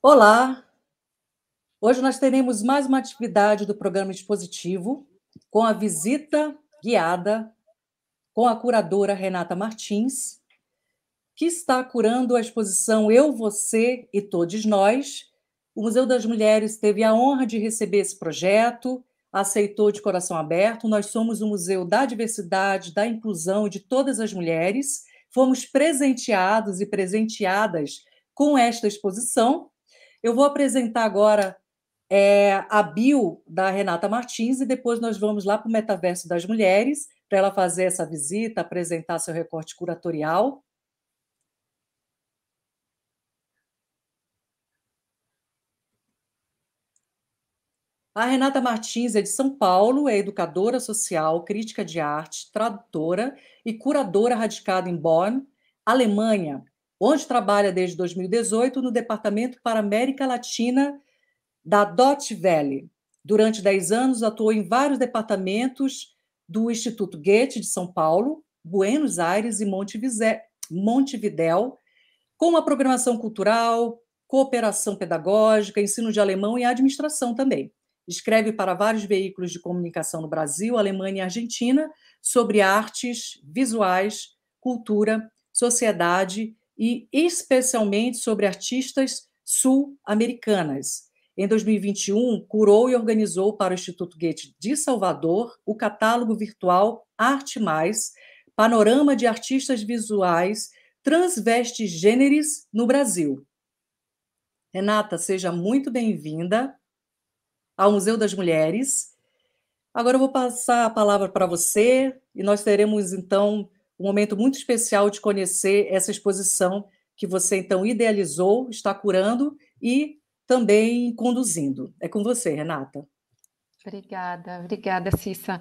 Olá! Hoje nós teremos mais uma atividade do programa expositivo, com a visita guiada com a curadora Renata Martins, que está curando a exposição Eu, Você e Todes Nós. O Museu das Mulheres teve a honra de receber esse projeto, aceitou de coração aberto. Nós somos o Museu da Diversidade, da Inclusão e de todas as mulheres. Fomos presenteados e presenteadas com esta exposição. Eu vou apresentar agora a bio da Renata Martins e depois nós vamos lá para o Metaverso das Mulheres, para ela fazer essa visita, apresentar seu recorte curatorial. A Renata Martins é de São Paulo, é educadora social, crítica de arte, tradutora e curadora radicada em Bonn, Alemanha, onde trabalha desde 2018 no Departamento para a América Latina da Deutsche Welle. Durante 10 anos, atuou em vários departamentos do Instituto Goethe de São Paulo, Buenos Aires e Montevidéu, com uma programação cultural, cooperação pedagógica, ensino de alemão e administração também. Escreve para vários veículos de comunicação no Brasil, Alemanha e Argentina sobre artes, visuais, cultura, sociedade e especialmente sobre artistas sul-americanas. Em 2021, curou e organizou para o Instituto Goethe de Salvador o catálogo virtual Arte Mais, panorama de artistas visuais transvestigêneres no Brasil. Renata, seja muito bem-vinda ao Museu das Mulheres. Agora eu vou passar a palavra para você e nós teremos, então, um momento muito especial de conhecer essa exposição que você, então, idealizou, está curando e também conduzindo. É com você, Renata. Obrigada, Cissa.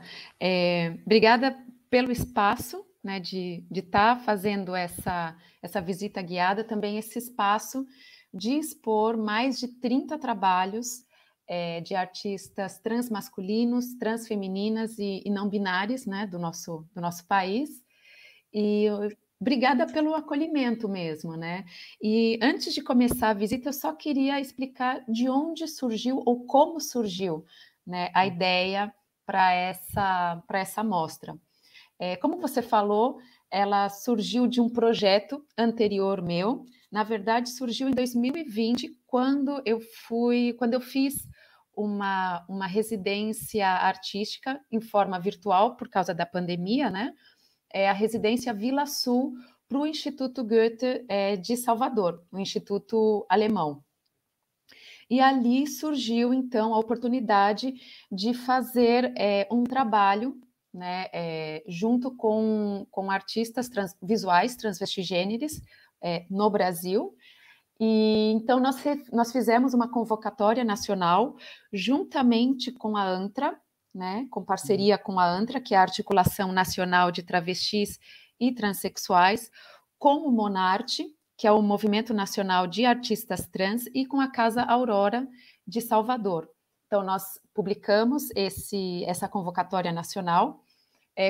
Obrigada pelo espaço, né, de estar fazendo essa visita guiada, também esse espaço de expor mais de 30 trabalhos de artistas transmasculinos, transfemininas e não binários, né, do nosso país. E obrigada pelo acolhimento mesmo, né? E antes de começar a visita, eu só queria explicar de onde surgiu ou como surgiu, né, a ideia para essa mostra. Como você falou, ela surgiu de um projeto anterior meu. Na verdade, surgiu em 2020, quando eu fiz uma residência artística em forma virtual por causa da pandemia, né? A residência Vila Sul para o Instituto Goethe de Salvador, o Instituto Alemão. E ali surgiu, então, a oportunidade de fazer um trabalho, né, junto com artistas visuais transvestigêneres no Brasil. E então nós fizemos uma convocatória nacional juntamente com a ANTRA, né, com parceria com a ANTRA, que é a Articulação Nacional de Travestis e Transsexuais, com o Monarte, que é o Movimento Nacional de Artistas Trans, e com a Casa Aurora de Salvador. Então, nós publicamos essa convocatória nacional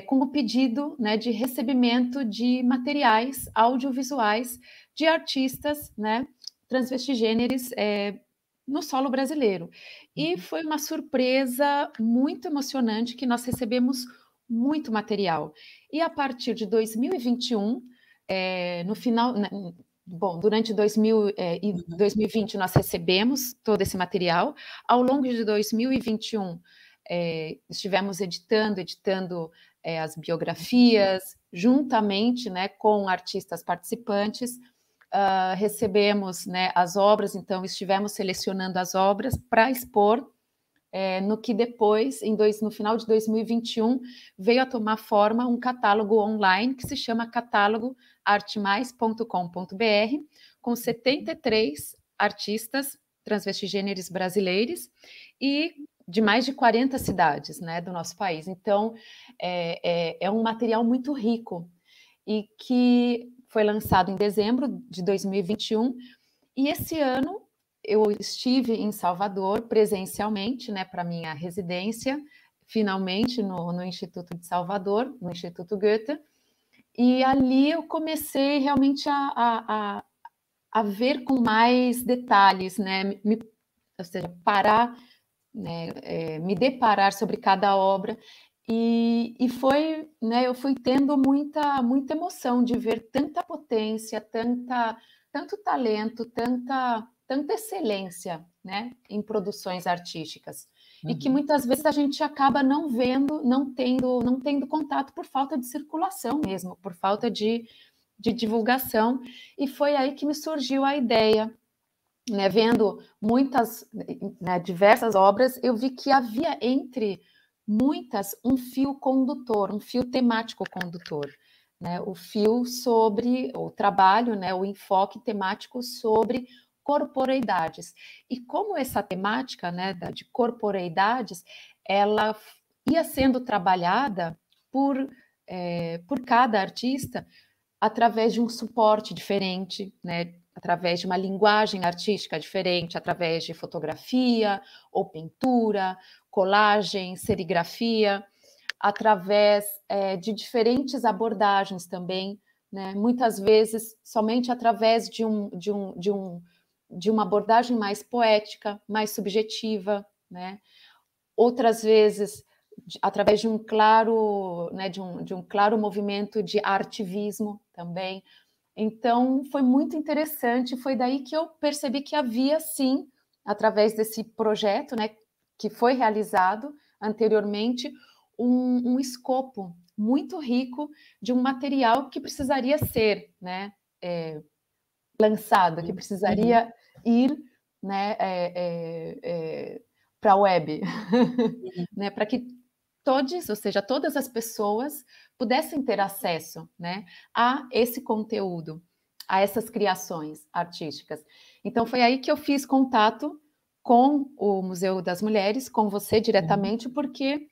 com o pedido, né, de recebimento de materiais audiovisuais de artistas, né, transvestigêneres no solo brasileiro. E foi uma surpresa muito emocionante que nós recebemos muito material. E a partir de 2021, no final... Bom, durante 2020 nós recebemos todo esse material. Ao longo de 2021, estivemos editando as biografias, juntamente, né, com artistas participantes. Recebemos, né, as obras, então estivemos selecionando as obras para expor no que depois, no final de 2021, veio a tomar forma um catálogo online que se chama catálogo artemais.com.br, com 73 artistas transvestigêneres brasileiros e de mais de 40 cidades, né, do nosso país. Então, é um material muito rico e que foi lançado em dezembro de 2021, e esse ano eu estive em Salvador presencialmente, né, para minha residência, finalmente no Instituto de Salvador, no Instituto Goethe, e ali eu comecei realmente a a ver com mais detalhes, né? Ou seja, parar, né? Me deparar sobre cada obra. E foi, né? Eu fui tendo muita emoção de ver tanta potência, tanto talento, tanta excelência, né? Em produções artísticas. E que muitas vezes a gente acaba não vendo, não tendo contato por falta de circulação mesmo, por falta de divulgação, e foi aí que me surgiu a ideia, né, vendo muitas, né, diversas obras, eu vi que havia entre muitas um fio condutor, um fio temático condutor, né, o fio sobre o trabalho, né, o enfoque temático sobre corporeidades. E como essa temática, né, de corporeidades, ela ia sendo trabalhada por cada artista, através de um suporte diferente, né? Através de uma linguagem artística diferente, através de fotografia ou pintura, colagem, serigrafia, através de diferentes abordagens também, né? Muitas vezes somente através de uma abordagem mais poética, mais subjetiva, né? Outras vezes através de um claro, né, de um claro movimento de artivismo também. Então, foi muito interessante, foi daí que eu percebi que havia, sim, através desse projeto, né, que foi realizado anteriormente, um escopo muito rico de um material que precisaria ser, né, lançado, que precisaria ir, né, para a web, né, para que todos, ou seja, todas as pessoas pudessem ter acesso, né, a esse conteúdo, a essas criações artísticas. Então foi aí que eu fiz contato com o Museu das Mulheres, com você diretamente, porque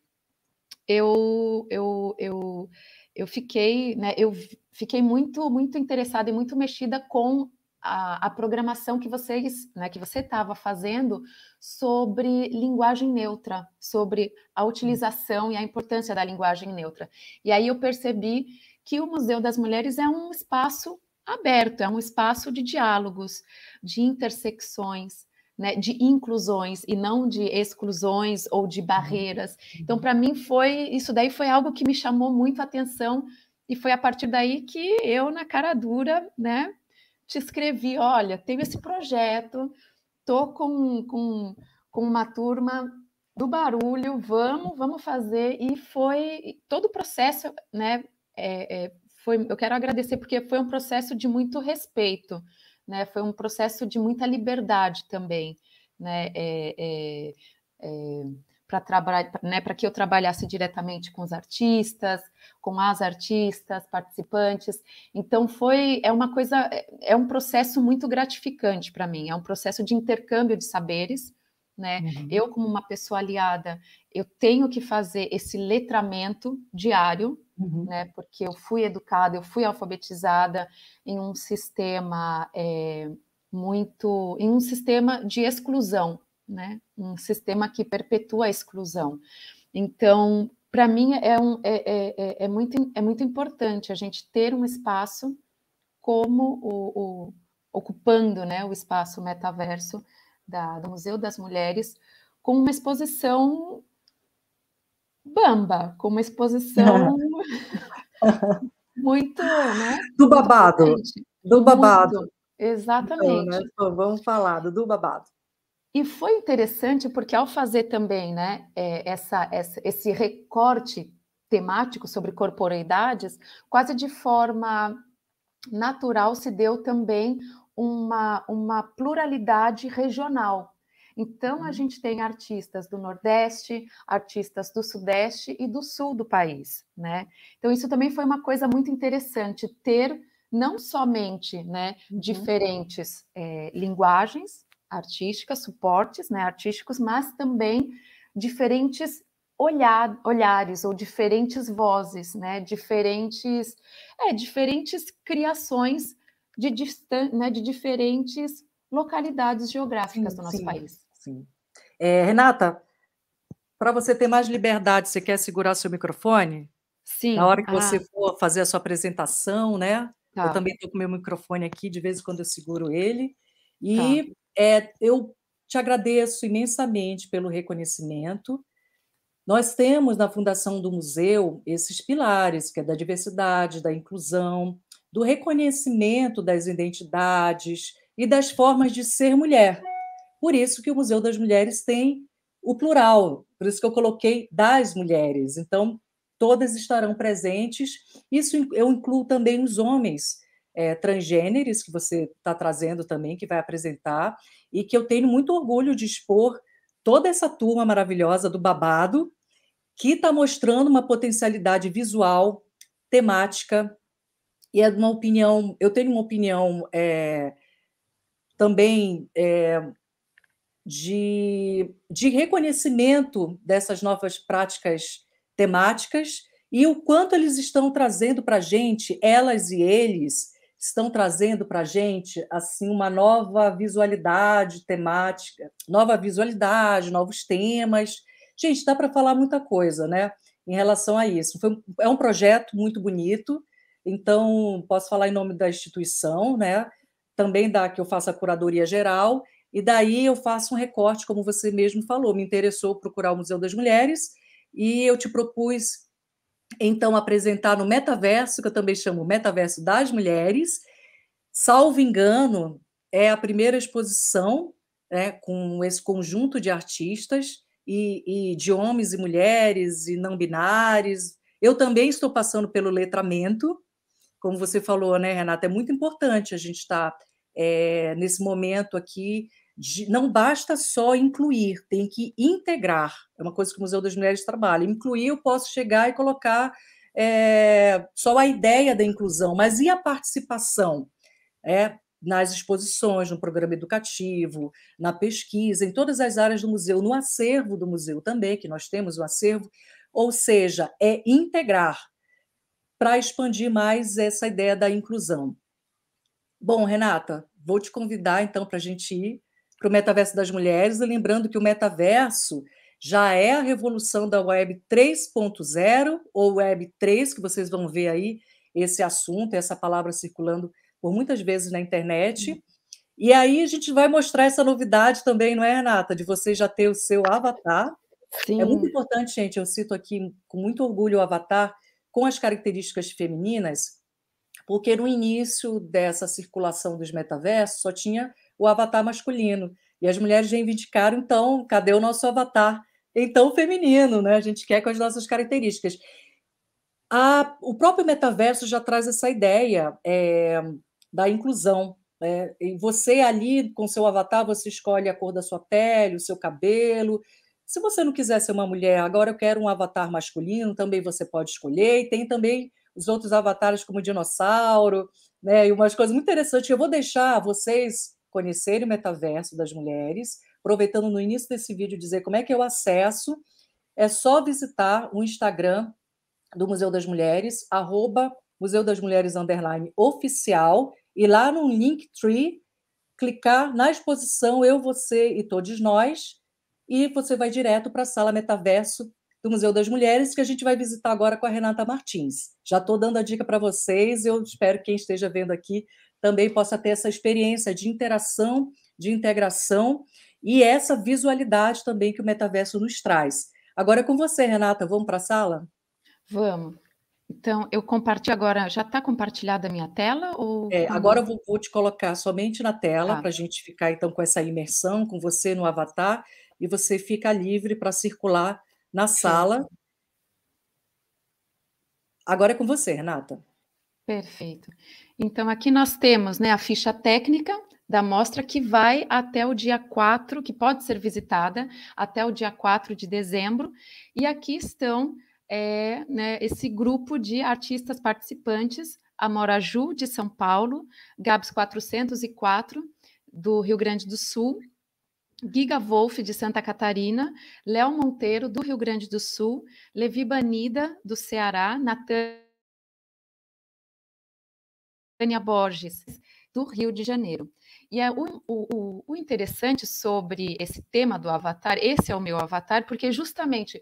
eu eu eu eu fiquei, né, eu fiquei muito interessada e muito mexida com a programação que vocês, né, que você estava fazendo sobre linguagem neutra, sobre a utilização e a importância da linguagem neutra. E aí eu percebi que o Museu das Mulheres é um espaço aberto, é um espaço de diálogos, de intersecções, né, de inclusões e não de exclusões ou de barreiras. Então, para mim, isso daí foi algo que me chamou muito a atenção, e foi a partir daí que eu, na cara dura, né, te escrevi: olha, tenho esse projeto, estou com uma turma do barulho, vamos fazer. E foi todo o processo, né? Eu quero agradecer porque foi um processo de muito respeito, né? Foi um processo de muita liberdade também, né? Para trabalhar, né, para que eu trabalhasse diretamente com os artistas, com as artistas, participantes. Então é um processo muito gratificante para mim, é um processo de intercâmbio de saberes, né? Eu, como uma pessoa aliada, eu tenho que fazer esse letramento diário, né? Porque eu fui educada, eu fui alfabetizada em um sistema em um sistema de exclusão, né? Um sistema que perpetua a exclusão. Então, para mim, é muito importante a gente ter um espaço como ocupando, né, o espaço metaverso do Museu das Mulheres, com uma exposição bamba, com uma exposição muito, né, Do muito babado, potente. do babado. Muito, Então, né, exatamente. vamos falar do babado. E foi interessante porque ao fazer também, né, esse recorte temático sobre corporeidades, quase de forma natural se deu também uma pluralidade regional. Então, a gente tem artistas do Nordeste, artistas do Sudeste e do Sul do país, né? Então, isso também foi uma coisa muito interessante, ter não somente, né, diferentes linguagens artísticas, suportes, né, artísticos, mas também diferentes olhares ou diferentes vozes, né, diferentes criações né, de diferentes localidades geográficas Sim, do nosso sim, país. sim. Renata, para você ter mais liberdade, você quer segurar seu microfone? Na Sim, hora que você for fazer a sua apresentação, né? Eu Tá, também estou com o meu microfone aqui, de vez em quando eu seguro ele. tá. E eu te agradeço imensamente pelo reconhecimento. Nós temos na fundação do museu esses pilares, que é da diversidade, da inclusão, do reconhecimento das identidades e das formas de ser mulher. Por isso que o Museu das Mulheres tem o plural, por isso que eu coloquei das mulheres. Então, todas estarão presentes. Isso eu incluo também os homens transgêneros, que você está trazendo também, que vai apresentar, e que eu tenho muito orgulho de expor toda essa turma maravilhosa do Babado, que está mostrando uma potencialidade visual, temática, e é uma opinião, eu tenho uma opinião também de reconhecimento dessas novas práticas temáticas e o quanto eles estão trazendo para a gente, elas e eles estão trazendo para a gente assim uma nova visualidade temática, nova visualidade, novos temas. Gente, dá para falar muita coisa, né? Em relação a isso. É um projeto muito bonito, então posso falar em nome da instituição, né? Também da que eu faço a curadoria geral, e daí eu faço um recorte, como você mesmo falou, me interessou procurar o Museu das Mulheres, e eu te propus, então, apresentar no Metaverso, que eu também chamo Metaverso das Mulheres. Salvo engano, é a primeira exposição, né, com esse conjunto de artistas, e de homens e mulheres, e não binários. Eu também estou passando pelo letramento, como você falou, né, Renata, é muito importante a gente estar nesse momento aqui. Não basta só incluir, tem que integrar. É uma coisa que o Museu das Mulheres trabalha. Incluir, eu posso chegar e colocar só a ideia da inclusão, mas e a participação? Nas exposições, no programa educativo, na pesquisa, em todas as áreas do museu, no acervo do museu também, que nós temos o acervo, ou seja, é integrar para expandir mais essa ideia da inclusão. Bom, Renata, vou te convidar então para a gente ir para o Metaverso das Mulheres, lembrando que o metaverso já é a revolução da Web 3.0 ou Web 3, que vocês vão ver aí esse assunto, essa palavra circulando por muitas vezes na internet. E aí a gente vai mostrar essa novidade também, não é, Renata? De você já ter o seu avatar. É muito Sim, importante, gente, eu cito aqui com muito orgulho o avatar com as características femininas, porque no início dessa circulação dos metaversos só tinha o avatar masculino. E as mulheres reivindicaram, então, cadê o nosso avatar? Então, feminino, né? A gente quer com as nossas características. O próprio metaverso já traz essa ideia da inclusão. E você ali, com seu avatar, você escolhe a cor da sua pele, o seu cabelo. Se você não quiser ser uma mulher, agora eu quero um avatar masculino, também você pode escolher. E tem também os outros avatares, como dinossauro, né? E umas coisas muito interessantes. Eu vou deixar vocês conhecerem o metaverso das mulheres, aproveitando no início desse vídeo dizer como é que eu acesso. É só visitar o Instagram do Museu das Mulheres, Museu das Mulheres _oficial, e lá no Linktree, clicar na exposição Eu, Você e Todos Nós, e você vai direto para a sala Metaverso do Museu das Mulheres, que a gente vai visitar agora com a Renata Martins. Já estou dando a dica para vocês, eu espero que quem esteja vendo aqui também possa ter essa experiência de interação, de integração, e essa visualidade também que o metaverso nos traz. Agora é com você, Renata, vamos para a sala? vamos. Então, eu compartilho agora. Já está compartilhada a minha tela ou Agora eu como? vou te colocar somente na tela Tá, para a gente ficar então com essa imersão, com você no avatar, e você fica livre para circular na certo. sala. Agora é com você, Renata. Perfeito. Então, aqui nós temos, né, a ficha técnica da mostra que vai até o dia 4, que pode ser visitada até o dia 4 de dezembro. E aqui estão, né, esse grupo de artistas participantes: Amora Ju, de São Paulo, Gabs 404, do Rio Grande do Sul, Giga Wolf, de Santa Catarina, Léo Monteiro, do Rio Grande do Sul, Levi Banida, do Ceará, Natan Tânia Borges, do Rio de Janeiro. E o interessante sobre esse tema do avatar, esse é o meu avatar, porque justamente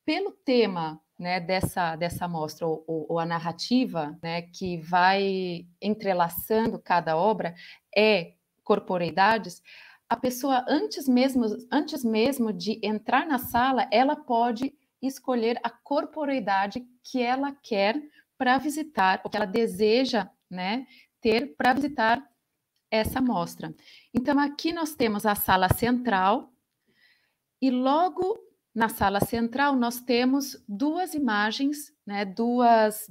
pelo tema né, dessa mostra, ou a narrativa, né, que vai entrelaçando cada obra, é corporeidades, a pessoa, antes mesmo de entrar na sala, ela pode escolher a corporeidade que ela quer para visitar, ou que ela deseja, né, ter para visitar essa mostra. Então, aqui nós temos a sala central, e logo na sala central nós temos duas imagens, né, duas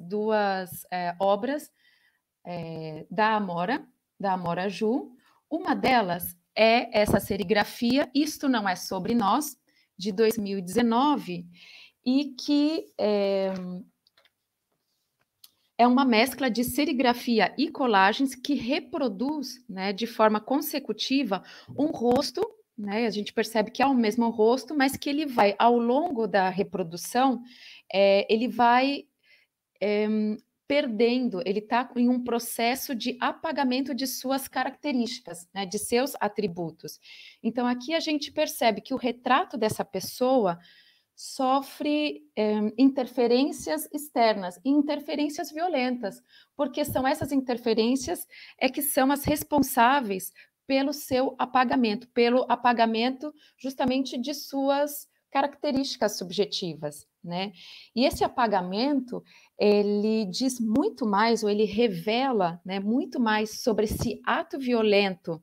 obras da Amora Ju. Uma delas é essa serigrafia, Isto Não É Sobre Nós, de 2019, e que é uma mescla de serigrafia e colagens que reproduz, né, de forma consecutiva um rosto, né, a gente percebe que é o mesmo rosto, mas que ele vai, ao longo da reprodução, ele vai perdendo, ele está em um processo de apagamento de suas características, né, de seus atributos. Então, aqui a gente percebe que o retrato dessa pessoa sofre interferências externas, e interferências violentas, porque são essas interferências que são as responsáveis pelo seu apagamento, pelo apagamento justamente de suas características subjetivas, né? E esse apagamento, ele diz muito mais, ou ele revela, né, muito mais sobre esse ato violento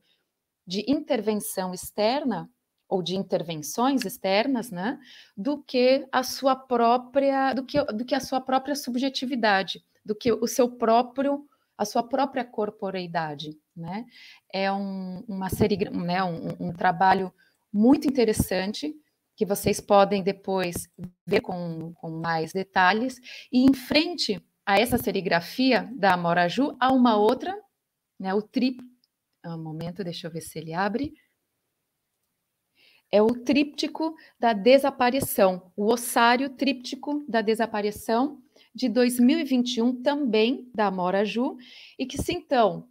de intervenção externa, ou de intervenções externas, né, do que a sua própria, do que a sua própria subjetividade, do que o seu próprio, a sua própria corporeidade, né? É uma série, né, um trabalho muito interessante que vocês podem depois ver com mais detalhes. E em frente a essa serigrafia da Amora Ju, há uma outra, né, o um momento, deixa eu ver se ele abre. É o tríptico da desaparição, o ossário tríptico da desaparição, de 2021, também da Amora Ju, e que, se então,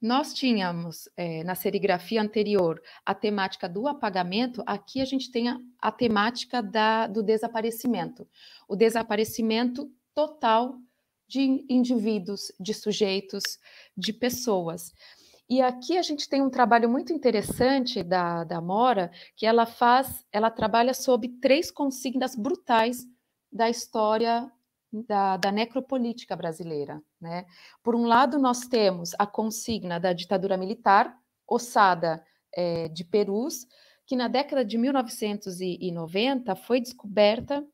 nós tínhamos na serigrafia anterior a temática do apagamento, aqui a gente tem a temática do desaparecimento, o desaparecimento total de indivíduos, de sujeitos, de pessoas. E aqui a gente tem um trabalho muito interessante da Mora, que ela trabalha sob 3 consignas brutais da história da necropolítica brasileira, né? Por um lado, nós temos a consigna da ditadura militar, ossada de Perus, que na década de 1990 foi descoberta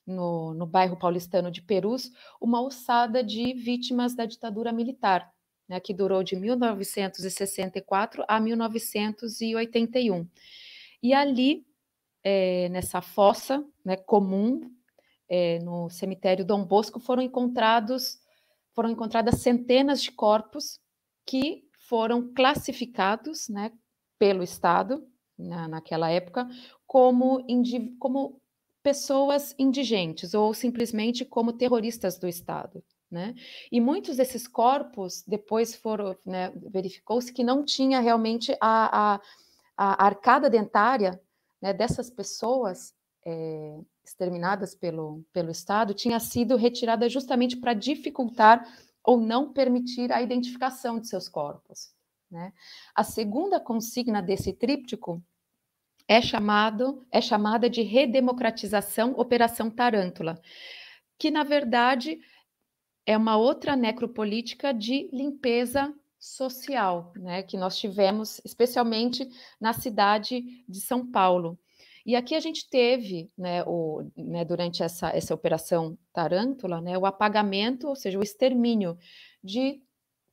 no bairro paulistano de Perus uma ossada de vítimas da ditadura militar, né, que durou de 1964 a 1981. E ali, nessa fossa, né, comum, no cemitério Dom Bosco, foram encontradas centenas de corpos que foram classificados, né, pelo Estado, naquela época, como pessoas indigentes, ou simplesmente como terroristas do Estado, né? E muitos desses corpos depois foram, né, verificou-se que não tinha realmente a arcada dentária, né, dessas pessoas exterminadas pelo Estado, tinha sido retirada justamente para dificultar ou não permitir a identificação de seus corpos, né? A segunda consigna desse tríptico é chamada de redemocratização Operação Tarântula, que, na verdade, é uma outra necropolítica de limpeza social, né, que nós tivemos, especialmente na cidade de São Paulo. E aqui a gente teve, né, durante essa Operação Tarântula, né, o apagamento, ou seja, o extermínio de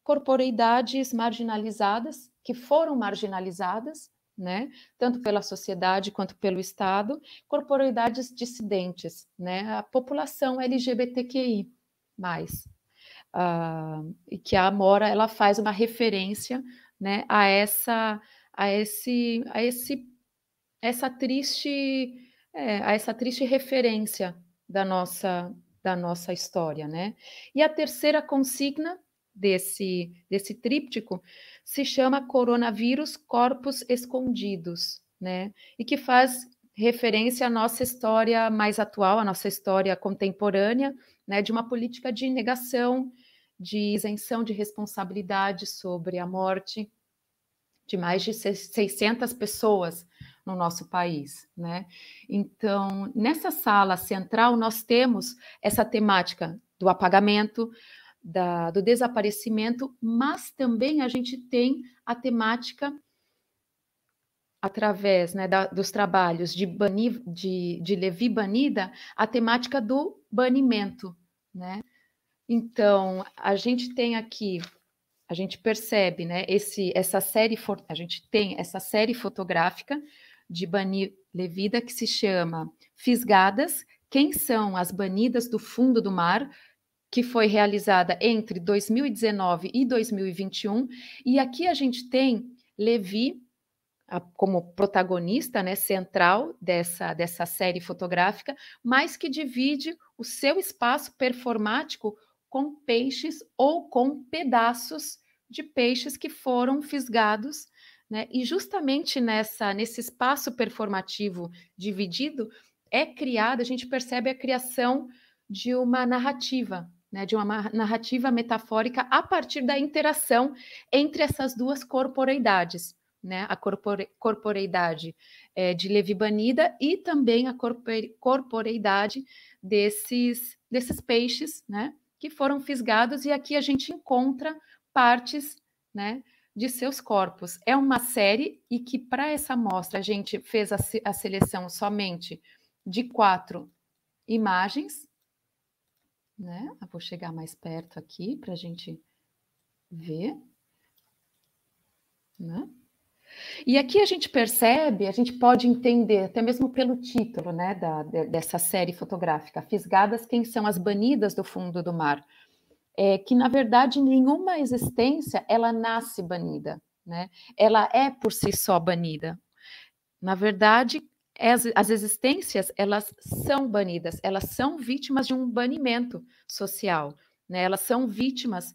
corporeidades marginalizadas, que foram marginalizadas, né, tanto pela sociedade quanto pelo Estado, corporeidades dissidentes, né, a população LGBTQI+. E que a Amora ela faz uma referência, né, a essa triste referência da nossa história, né? E a terceira consigna desse tríptico se chama Coronavírus Corpos Escondidos, né? E que faz referência à nossa história mais atual, à nossa história contemporânea, né, de uma política de negação, de isenção de responsabilidade sobre a morte de mais de 600 pessoas no nosso país, né? Então, nessa sala central, nós temos essa temática do apagamento, do desaparecimento, mas também a gente tem a temática através, né, dos trabalhos de Levi Banida, a temática do banimento, né? Então, a gente tem aqui, a gente percebe, né, a gente tem essa série fotográfica de Bani Levida que se chama Fisgadas, quem são as banidas do fundo do mar, que foi realizada entre 2019 e 2021, e aqui a gente tem Levi como protagonista, né, central dessa série fotográfica, mas que divide o seu espaço performático com peixes ou com pedaços de peixes que foram fisgados, né? E justamente nesse espaço performativo dividido é criada, a gente percebe a criação de uma narrativa, né, de uma narrativa metafórica a partir da interação entre essas duas corporeidades, né, a corporeidade de Levi Banida e também a corporeidade desses peixes, né, que foram fisgados, e aqui a gente encontra partes, né, de seus corpos. É uma série e que para essa mostra a gente fez a seleção somente de 4 imagens, né? Eu vou chegar mais perto aqui para a gente ver, né? E aqui a gente percebe, a gente pode entender, até mesmo pelo título, né, dessa série fotográfica, Fisgadas, quem são as banidas do fundo do mar? Que, na verdade, nenhuma existência, ela nasce banida, né? Ela é por si só banida. Na verdade, as existências, elas são banidas, elas são vítimas de um banimento social, né? Elas são vítimas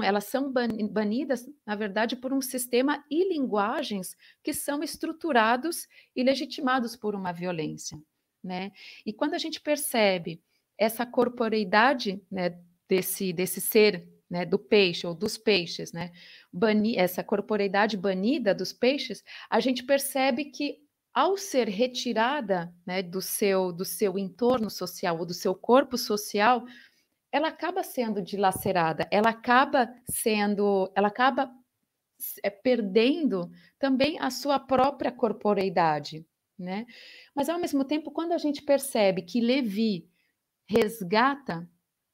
elas são banidas, na verdade, por um sistema e linguagens que são estruturados e legitimados por uma violência, né? E quando a gente percebe essa corporeidade, né, desse ser, né, do peixe ou dos peixes, né, essa corporeidade banida dos peixes, a gente percebe que ao ser retirada, né, do seu entorno social ou do seu corpo social, ela acaba sendo dilacerada, ela acaba perdendo também a sua própria corporeidade, né? Mas ao mesmo tempo, quando a gente percebe que Levi resgata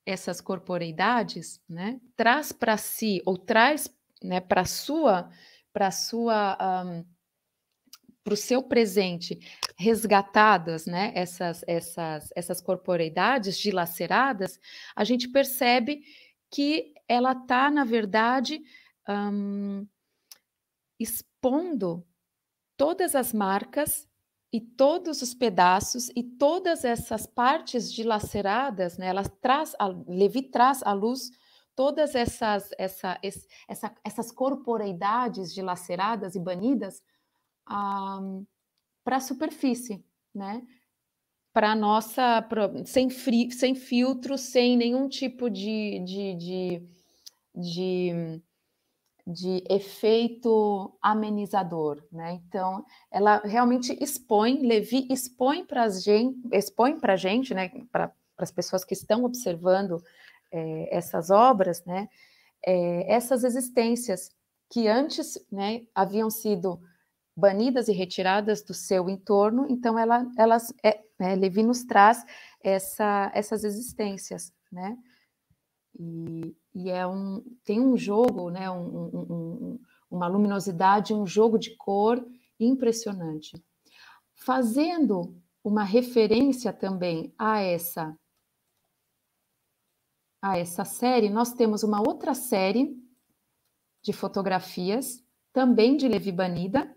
essas corporeidades, né, traz para si ou traz, né, para o seu presente resgatadas, né, essas corporeidades dilaceradas, a gente percebe que ela está, na verdade, expondo todas as marcas e todos os pedaços e todas essas partes dilaceradas, né, Levi traz à luz todas essas corporeidades dilaceradas e banidas para a superfície, né? Para a nossa, sem filtro, sem nenhum tipo de efeito amenizador, né? Então, ela realmente Levi expõe para a gente, né? Para as pessoas que estão observando essas obras, né? Essas existências que antes, né, haviam sido banidas e retiradas do seu entorno, então Levi nos traz essas existências, né? E tem um jogo, né, uma luminosidade, um jogo de cor impressionante. Fazendo uma referência também a essa série, nós temos uma outra série de fotografias, também de Levi Banida,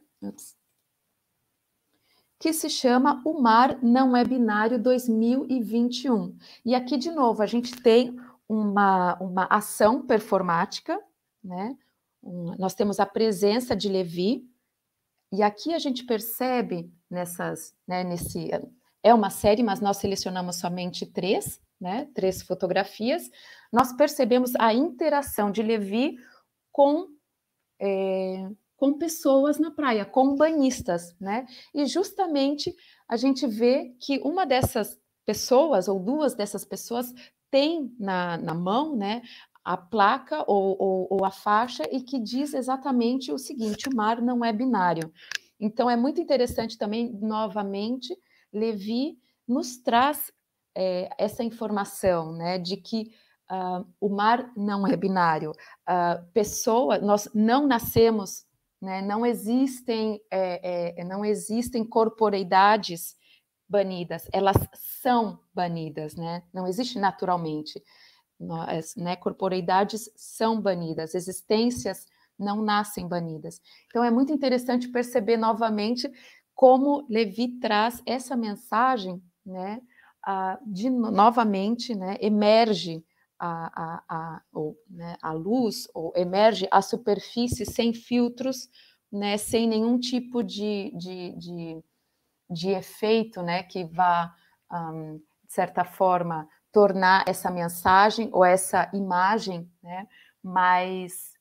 que se chama O Mar Não é Binário 2021. E aqui, de novo, a gente tem uma ação performática, né? Nós temos a presença de Levi, e aqui a gente percebe nessas, né, é uma série, mas nós selecionamos somente 3, né, 3 fotografias, nós percebemos a interação de Levi com pessoas na praia, com banhistas, né? E justamente a gente vê que uma dessas pessoas, ou 2 dessas pessoas, tem na mão, né, a placa ou a faixa, e que diz exatamente o seguinte: o mar não é binário. Então é muito interessante também, novamente, Levi nos traz essa informação, né, de que o mar não é binário. Nós não nascemos, né, não existem corporeidades banidas, elas são banidas, né? Não existe naturalmente. Nós, né, corporeidades são banidas, existências não nascem banidas. Então é muito interessante perceber novamente como Levi traz essa mensagem, né, novamente, né, emerge a luz, ou emerge a superfície sem filtros, né, sem nenhum tipo de efeito, né, que vá, de certa forma, tornar essa mensagem ou essa imagem, né, mais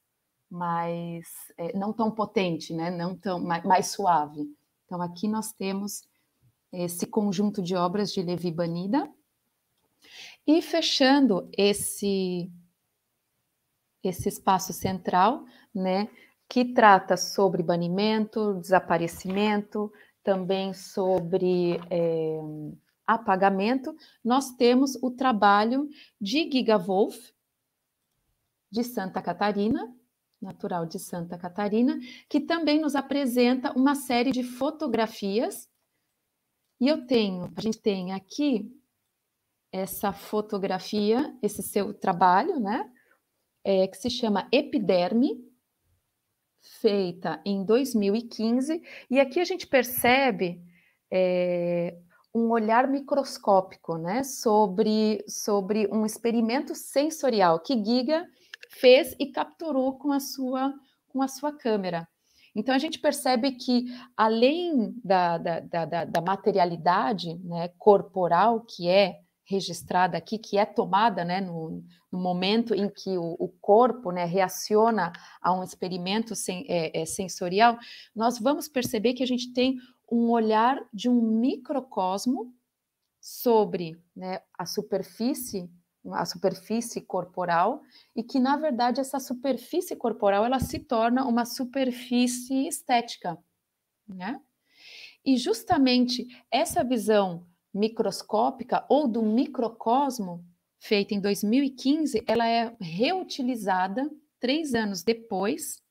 não tão potente, né, não tão mais suave. Então aqui nós temos esse conjunto de obras de Levi Banida, e fechando esse espaço central, né, que trata sobre banimento, desaparecimento, também sobre apagamento, nós temos o trabalho de Giga Wolf, de Santa Catarina, natural de Santa Catarina, que também nos apresenta uma série de fotografias. E a gente tem aqui essa fotografia, esse seu trabalho, né, que se chama Epiderme, feita em 2015, e aqui a gente percebe um olhar microscópico, né, sobre um experimento sensorial que Giga fez e capturou com a sua câmera. Então a gente percebe que, além da materialidade, né, corporal que é registrada aqui, que é tomada, né, no momento em que o corpo, né, reaciona a um experimento sensorial, nós vamos perceber que a gente tem um olhar de um microcosmo sobre, né, a superfície corporal, e que, na verdade, essa superfície corporal ela se torna uma superfície estética, né? E justamente essa visão microscópica ou do microcosmo, feita em 2015, ela é reutilizada 3 anos depois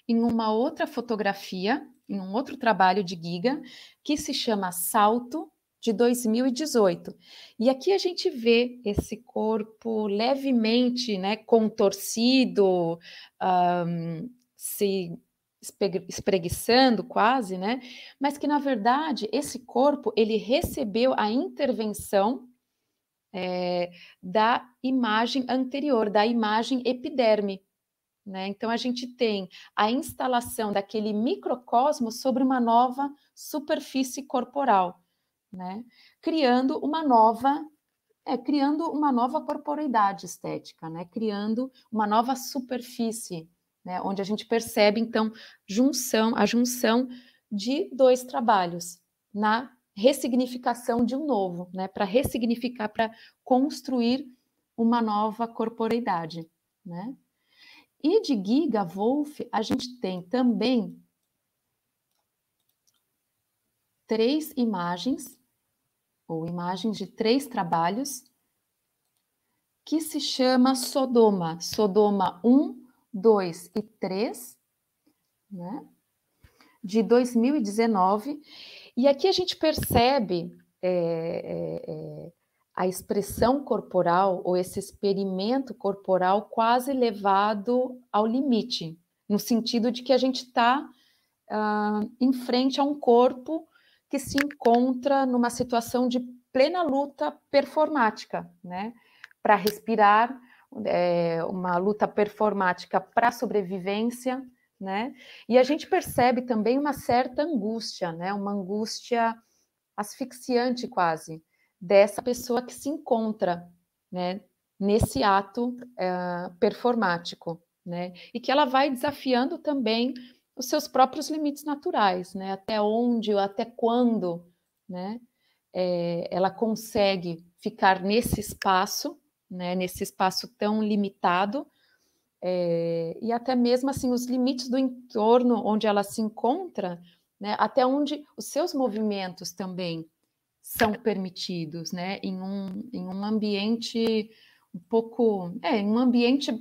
em uma outra fotografia, em um outro trabalho de Giga, que se chama Salto, de 2018. E aqui a gente vê esse corpo levemente, né, contorcido, se espreguiçando quase, né? Mas que, na verdade, esse corpo ele recebeu a intervenção da imagem anterior, da imagem epiderme. Né? Então, a gente tem a instalação daquele microcosmo sobre uma nova superfície corporal, né? Criando uma nova corporeidade estética, né? Criando uma nova superfície, né? Onde a gente percebe, então, a junção de 2 trabalhos na ressignificação de um novo, né? Para ressignificar, para construir uma nova corporeidade, né? E de Giga Wolf, a gente tem também 3 imagens, ou imagens de 3 trabalhos, que se chama Sodoma. Sodoma 1, 2 e 3, né? De 2019. E aqui a gente percebe a expressão corporal, ou esse experimento corporal quase levado ao limite, no sentido de que a gente está em frente a um corpo que se encontra numa situação de plena luta performática, né? Para respirar, uma luta performática para a sobrevivência, né? E a gente percebe também uma certa angústia, né? Uma angústia asfixiante quase, dessa pessoa que se encontra, né, nesse ato performático, né? E que ela vai desafiando também os seus próprios limites naturais, né? Até onde ou até quando, né? Ela consegue ficar nesse espaço, né? Nesse espaço tão limitado, e até mesmo assim os limites do entorno onde ela se encontra, né? Até onde os seus movimentos também são permitidos, né? Em um ambiente um pouco, em um ambiente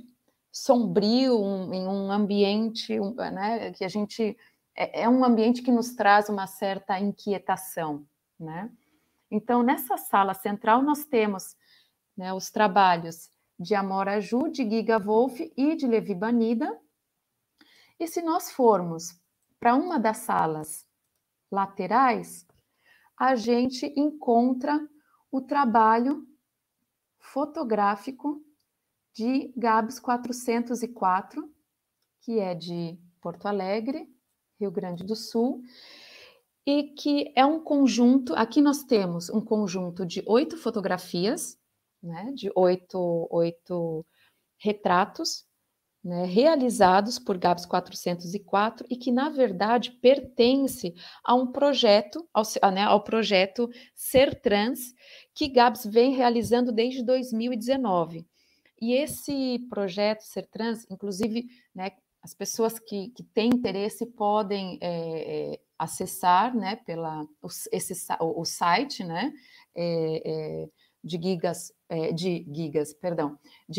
sombrio, em um ambiente, né? Que a gente é um ambiente que nos traz uma certa inquietação, né? Então, nessa sala central nós temos, né, os trabalhos de Amora Ju, de Giga Wolf e de Levi Banida. E se nós formos para uma das salas laterais, a gente encontra o trabalho fotográfico de Gabs 404, que é de Porto Alegre, Rio Grande do Sul, e que é um conjunto, aqui nós temos um conjunto de 8 fotografias, né, de oito retratos, né, realizados por Gabs 404 e que, na verdade, pertence a um projeto, ao projeto Ser Trans, que Gabs vem realizando desde 2019. E esse projeto Ser Trans, inclusive, né, as pessoas que têm interesse podem acessar, né, o site, né, de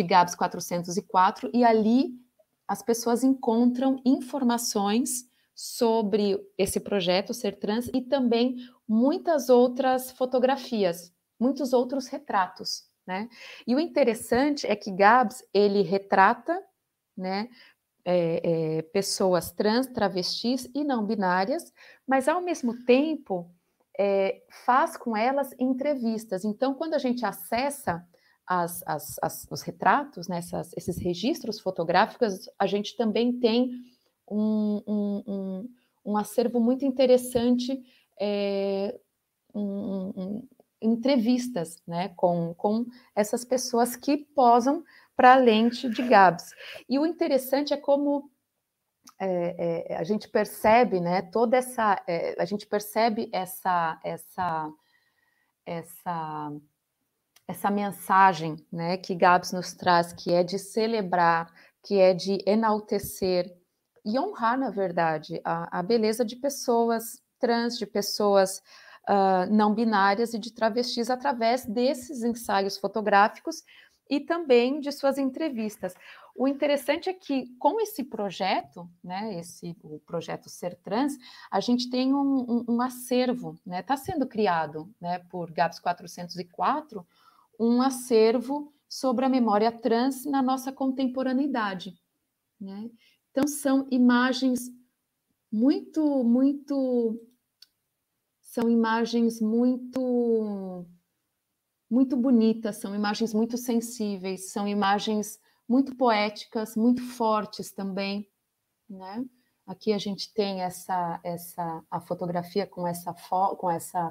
Gabs 404, e ali as pessoas encontram informações sobre esse projeto Ser Trans e também muitas outras fotografias, muitos outros retratos, né? E o interessante é que Gabs, ele retrata, né, pessoas trans, travestis e não binárias, mas ao mesmo tempo faz com elas entrevistas. Então, quando a gente acessa os retratos, né, esses registros fotográficos, a gente também tem um acervo muito interessante, entrevistas, né, com essas pessoas que posam para a lente de Gabs. E o interessante é como a gente percebe, né, toda essa, a gente percebe essa mensagem, né, que Gabs nos traz, que é de celebrar, que é de enaltecer e honrar, na verdade, a beleza de pessoas trans, de pessoas não binárias e de travestis através desses ensaios fotográficos e também de suas entrevistas. O interessante é que, com esse projeto, né, o projeto Ser Trans, a gente tem um acervo, né, está sendo criado, né, por Gabs 404, um acervo sobre a memória trans na nossa contemporaneidade, né? Então, são imagens muito bonitas, são imagens muito sensíveis, são imagens muito poéticas, muito fortes também, né? Aqui a gente tem a fotografia com essa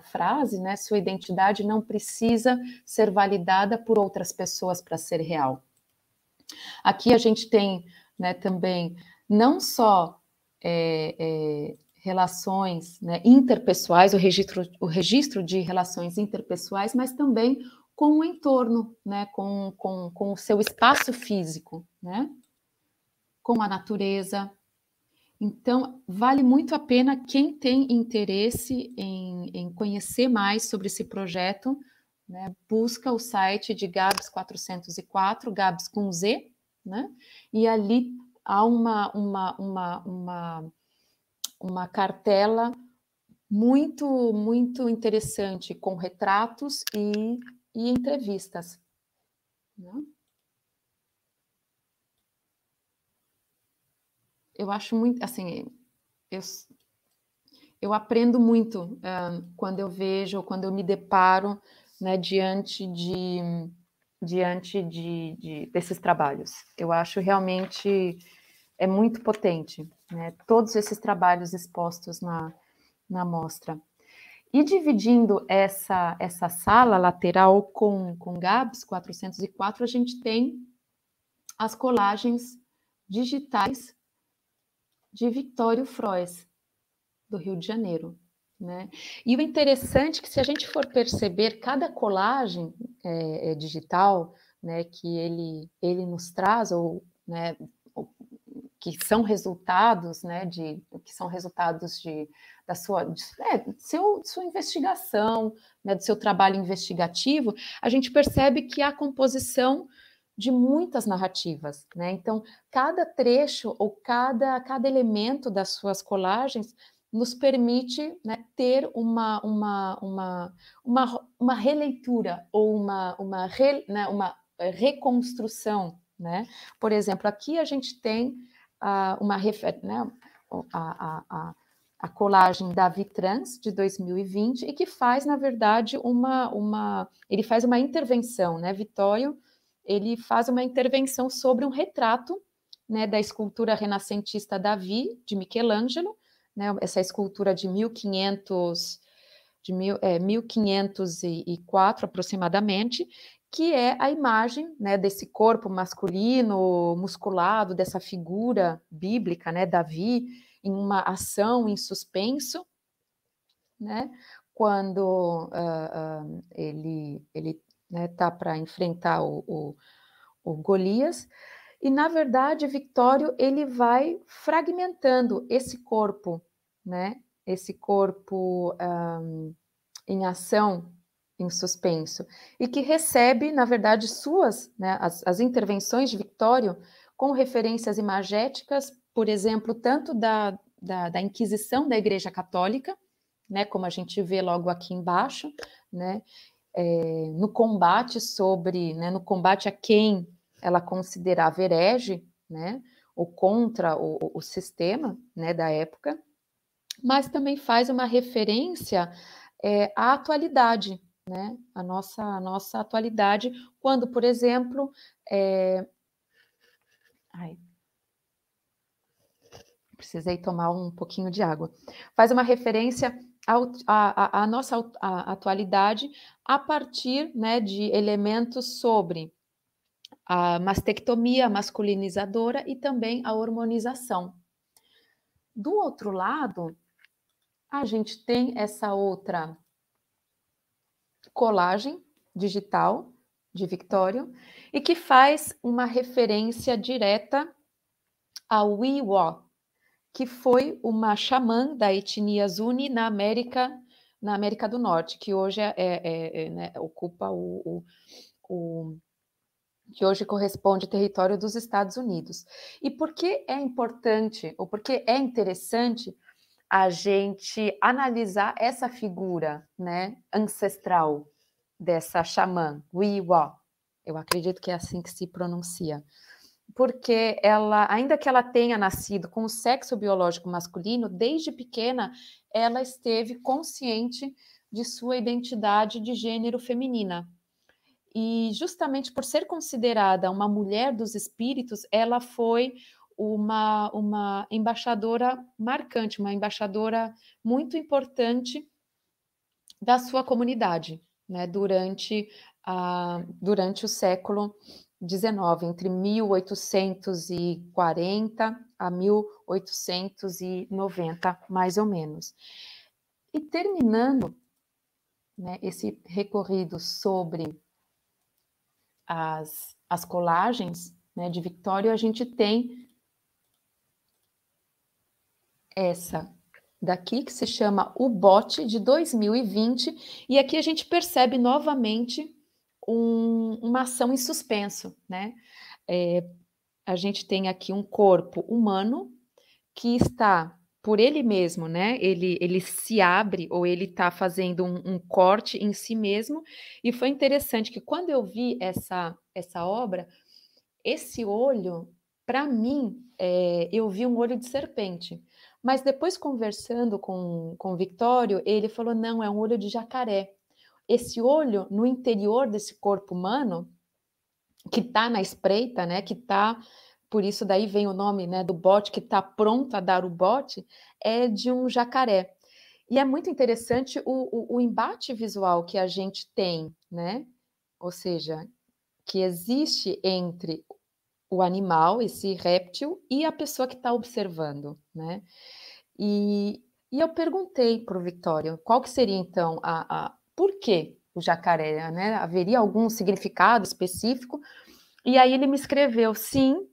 frase, né? Sua identidade não precisa ser validada por outras pessoas para ser real. Aqui a gente tem, né, também não só relações, né, interpessoais, o registro de relações interpessoais, mas também com o entorno, né, com o seu espaço físico, né, com a natureza. Então, vale muito a pena quem tem interesse em conhecer mais sobre esse projeto, né, busca o site de Gabs 404, Gabs com Z, né, e ali há uma cartela muito, muito interessante, com retratos e entrevistas, né? Eu acho muito, assim, eu aprendo muito quando eu vejo, quando eu me deparo, né, diante desses trabalhos. Eu acho realmente é muito potente, né? Todos esses trabalhos expostos na mostra. E dividindo essa sala lateral com GABS 404, a gente tem as colagens digitais de Victório Frois, do Rio de Janeiro. Né? E o interessante é que, se a gente for perceber, cada colagem digital, né, que ele nos traz, ou, né, que são resultados, né, da sua investigação, né, do seu trabalho investigativo, a gente percebe que há composição de muitas narrativas, né? Então, cada trecho ou cada elemento das suas colagens nos permite, né, ter uma releitura ou uma reconstrução, né? Por exemplo, aqui a gente tem a colagem da Vitrans de 2020 e que faz, na verdade, ele faz uma intervenção, né? Vitório, ele faz uma intervenção sobre um retrato, né, da escultura renascentista Davi, de Michelangelo, né, essa escultura de 1504 aproximadamente, que é a imagem, né, desse corpo masculino, musculado, dessa figura bíblica, né, Davi, em uma ação em suspenso, né, quando ele tá para enfrentar o Golias. E, na verdade, Victório, ele vai fragmentando esse corpo, né? Esse corpo em ação, em suspenso, e que recebe, na verdade, né, as intervenções de Victório com referências imagéticas, por exemplo, tanto da Inquisição da Igreja Católica, né, como a gente vê logo aqui embaixo, né, no combate a quem ela considerava herege, né, ou contra o sistema, né, da época, mas também faz uma referência à atualidade, né, a nossa atualidade, quando, por exemplo, precisei tomar um pouquinho de água, faz uma referência à nossa atualidade a partir, né, de elementos sobre a mastectomia masculinizadora e também a hormonização. Do outro lado, a gente tem essa outra colagem digital de Victório e que faz uma referência direta ao Wiwa, que foi uma xamã da etnia Zuni na América do Norte, que hoje né, ocupa que hoje corresponde ao território dos Estados Unidos. E por que é importante, ou por que é interessante a gente analisar essa figura, né, ancestral dessa xamã, Wiwa? Eu acredito que é assim que se pronuncia. Porque ela, ainda que ela tenha nascido com o sexo biológico masculino, desde pequena ela esteve consciente de sua identidade de gênero feminina. E justamente por ser considerada uma mulher dos espíritos, ela foi uma embaixadora marcante, uma embaixadora muito importante da sua comunidade, né, durante o século XIX, entre 1840 a 1890, mais ou menos. E terminando, né, esse recorrido sobre as colagens, né, de Victório, a gente tem essa daqui, que se chama O Bote, de 2020, e aqui a gente percebe novamente uma ação em suspenso, né? A gente tem aqui um corpo humano que está por ele mesmo, né? Ele se abre, ou ele está fazendo um corte em si mesmo, e foi interessante que quando eu vi essa obra, esse olho, para mim, eu vi um olho de serpente, mas depois, conversando com o Victório, ele falou, não, é um olho de jacaré. Esse olho no interior desse corpo humano, que está na espreita, né, que está por isso daí vem o nome, né, do bote que está pronto a dar o bote, é de um jacaré. E é muito interessante o embate visual que a gente tem, né? Ou seja, que existe entre o animal, esse réptil, e a pessoa que está observando, né? E eu perguntei para o Victório qual que seria, então, por que o jacaré, né? Haveria algum significado específico? E aí ele me escreveu, sim,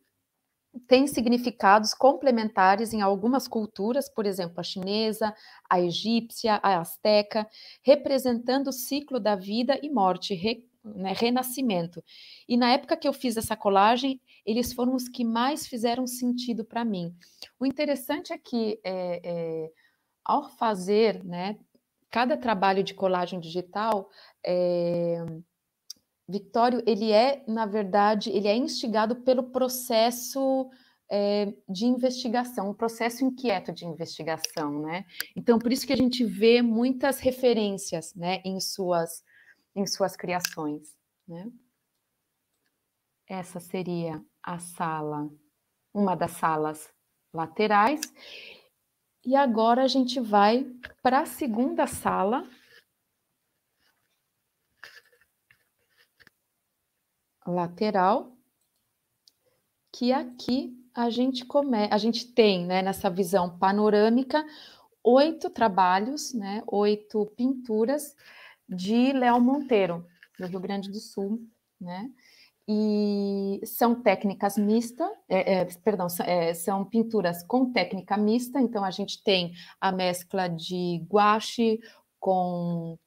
tem significados complementares em algumas culturas, por exemplo, a chinesa, a egípcia, a asteca, representando o ciclo da vida e morte, né, renascimento. E na época que eu fiz essa colagem, eles foram os que mais fizeram sentido para mim. O interessante é que, ao fazer, né, cada trabalho de colagem digital, Victório, ele é, na verdade, ele é instigado pelo processo de investigação, um processo inquieto de investigação, né? Então, por isso que a gente vê muitas referências, né, em suas criações, né? Essa seria a sala, uma das salas laterais. E agora a gente vai para a segunda sala, lateral, que aqui a gente tem, né, nessa visão panorâmica, 8 trabalhos, né, 8 pinturas de Léo Monteiro, do Rio Grande do Sul, né? E são técnicas mistas, são pinturas com técnica mista, então a gente tem a mescla de guache com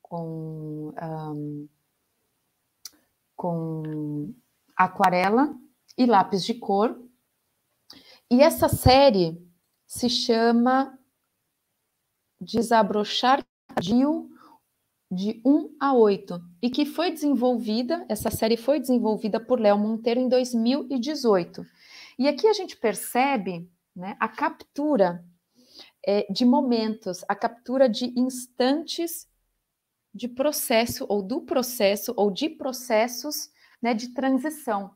aquarela e lápis de cor. E essa série se chama Desabrochar Tardio de 1 a 8, e que foi desenvolvida, essa série foi desenvolvida por Léo Monteiro em 2018. E aqui a gente percebe, né, a captura de momentos, a captura de instantes de processo, ou do processo, ou de processos, né, de transição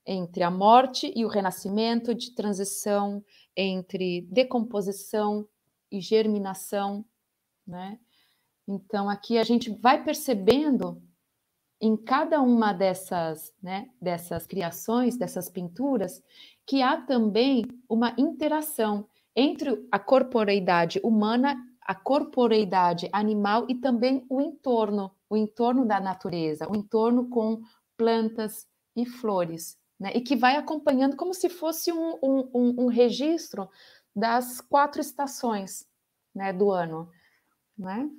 entre a morte e o renascimento, de transição entre decomposição e germinação, né? Então, aqui a gente vai percebendo em cada uma dessas, né, dessas criações, dessas pinturas, que há também uma interação entre a corporeidade humana, a corporeidade animal e também o entorno da natureza, o entorno com plantas e flores, né, e que vai acompanhando como se fosse um registro das 4 estações, né, do ano, né?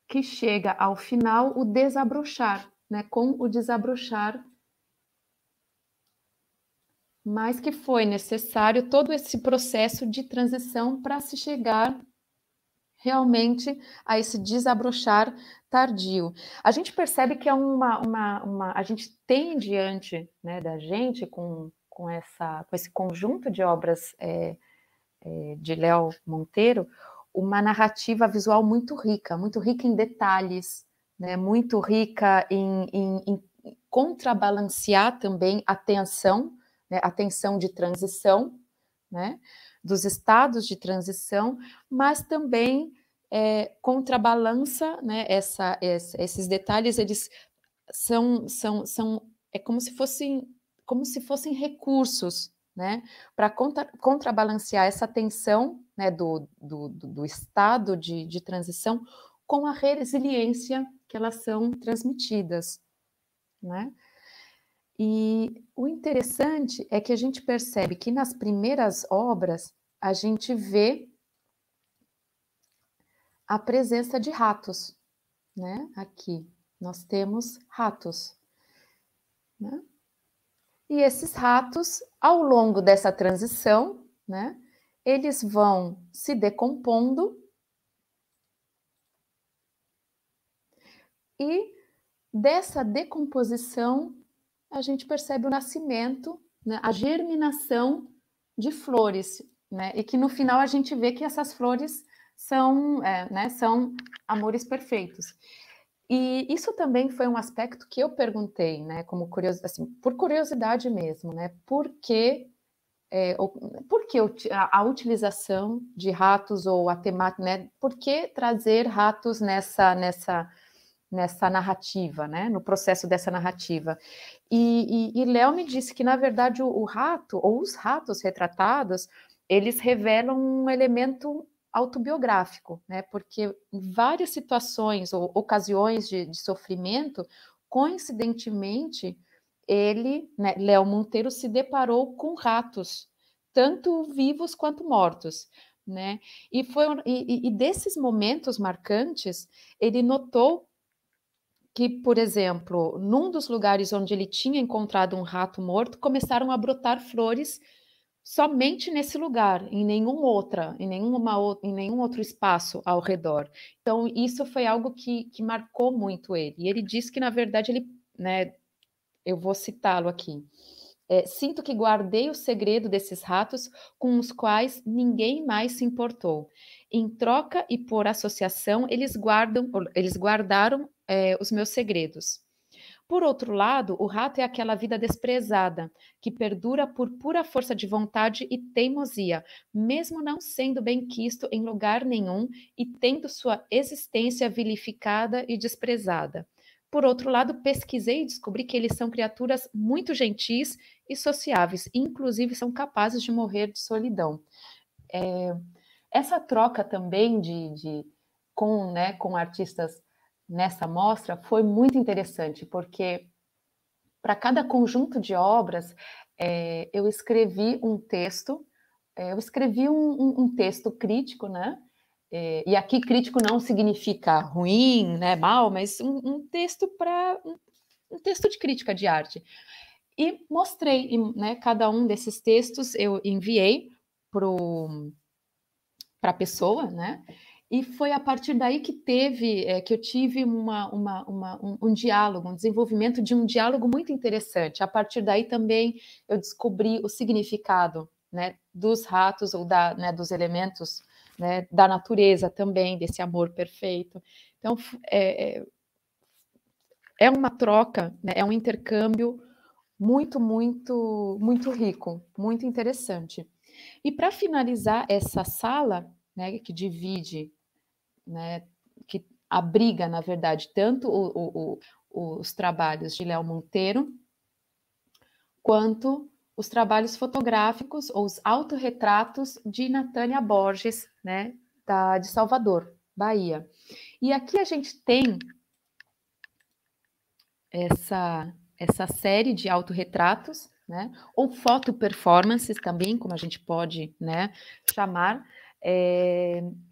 Que chega ao final o desabrochar, né? Com o desabrochar, mas que foi necessário todo esse processo de transição para se chegar realmente a esse desabrochar tardio. A gente percebe que é a gente tem diante, né, da gente com esse conjunto de obras de Léo Monteiro, uma narrativa visual muito rica em detalhes, né? Muito rica em contrabalancear também a tensão, né? A tensão de transição, né? Dos estados de transição, mas também contrabalança, né? Esses detalhes, eles são é como se fossem recursos, né, para contrabalancear essa tensão, né, do estado de transição com a resiliência que elas são transmitidas, né? E o interessante é que a gente percebe que nas primeiras obras a gente vê a presença de ratos, né? Aqui nós temos ratos, né? E esses ratos, ao longo dessa transição, né, eles vão se decompondo e dessa decomposição a gente percebe o nascimento, né, a germinação de flores, né, e que no final a gente vê que essas flores são amores perfeitos. E isso também foi um aspecto que eu perguntei, né, como assim, por curiosidade mesmo, né, por que a utilização de ratos ou a temática, né, por que trazer ratos nessa narrativa, né, no processo dessa narrativa. E Léo me disse que, na verdade, o rato, ou os ratos retratados, eles revelam um elemento autobiográfico, né, porque em várias situações ou ocasiões de sofrimento, coincidentemente, ele, né, Léo Monteiro, se deparou com ratos, tanto vivos quanto mortos, né, e desses momentos marcantes, ele notou que, por exemplo, num dos lugares onde ele tinha encontrado um rato morto, começaram a brotar flores somente nesse lugar, em nenhum outro espaço ao redor. Então, isso foi algo que marcou muito ele. E ele disse que, na verdade, ele, né, eu vou citá-lo aqui. Sinto que guardei o segredo desses ratos com os quais ninguém mais se importou. Em troca e por associação, eles guardaram os meus segredos. Por outro lado, o rato é aquela vida desprezada, que perdura por pura força de vontade e teimosia, mesmo não sendo bem quisto em lugar nenhum e tendo sua existência vilificada e desprezada. Por outro lado, pesquisei e descobri que eles são criaturas muito gentis e sociáveis, e inclusive são capazes de morrer de solidão. Essa troca também com artistas nessa mostra foi muito interessante, porque para cada conjunto de obras eu escrevi um texto, um texto crítico, né? E aqui crítico não significa ruim, né, mal, mas um texto um texto de crítica de arte. E mostrei, né, cada um desses textos eu enviei para a pessoa, né? E foi a partir daí que eu tive um diálogo, um desenvolvimento de um diálogo muito interessante. A partir daí também eu descobri o significado, né, dos ratos ou né, dos elementos, né, da natureza também, desse amor perfeito. Então, é uma troca, né, é um intercâmbio muito rico, muito interessante. E para finalizar essa sala, né, que divide, né, que abriga, na verdade, tanto os trabalhos de Léo Monteiro, quanto os trabalhos fotográficos ou os autorretratos de Natânia Borges, né, de Salvador, Bahia. E aqui a gente tem essa série de autorretratos, né, ou foto-performances também, como a gente pode, né, chamar,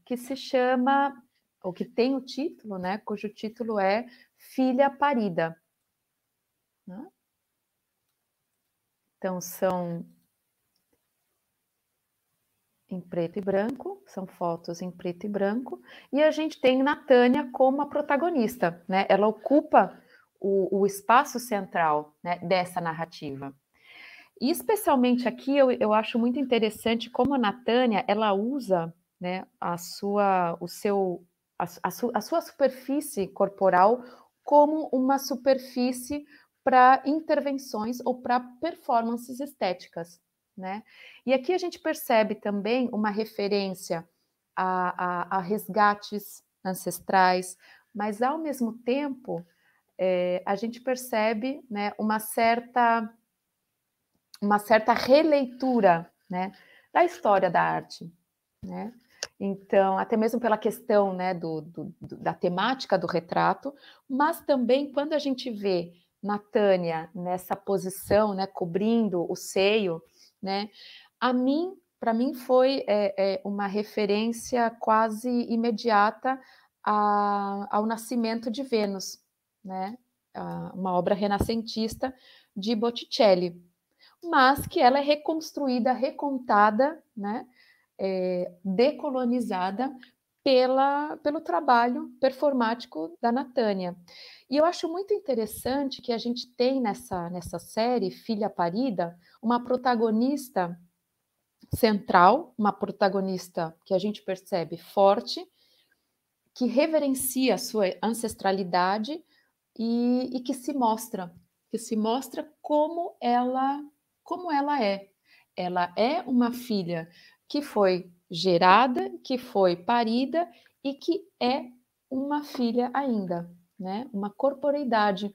que se chama, ou que tem o título, né, cujo título é Filha Parida. Né? Então, são em preto e branco, são fotos em preto e branco, e a gente tem Natânia como a protagonista, né? Ela ocupa o espaço central, né, dessa narrativa. E especialmente aqui eu acho muito interessante como a Natânia ela usa, né, a sua superfície corporal como uma superfície para intervenções ou para performances estéticas, né? E aqui a gente percebe também uma referência a resgates ancestrais, mas ao mesmo tempo a gente percebe, né, uma certa releitura, né, da história da arte, né? Então, até mesmo pela questão, né, da temática do retrato, mas também quando a gente vê Natânia nessa posição, né, cobrindo o seio, né, para mim foi uma referência quase imediata ao Nascimento de Vênus, né, uma obra renascentista de Botticelli, mas que ela é reconstruída, recontada, né, decolonizada pelo trabalho performático da Natânia. E eu acho muito interessante que a gente tem nessa série, Filha Parida, uma protagonista central, uma protagonista que a gente percebe forte, que reverencia a sua ancestralidade e que se mostra como ela é. Ela é uma filha que foi gerada, que foi parida e que é uma filha ainda, né? Uma corporeidade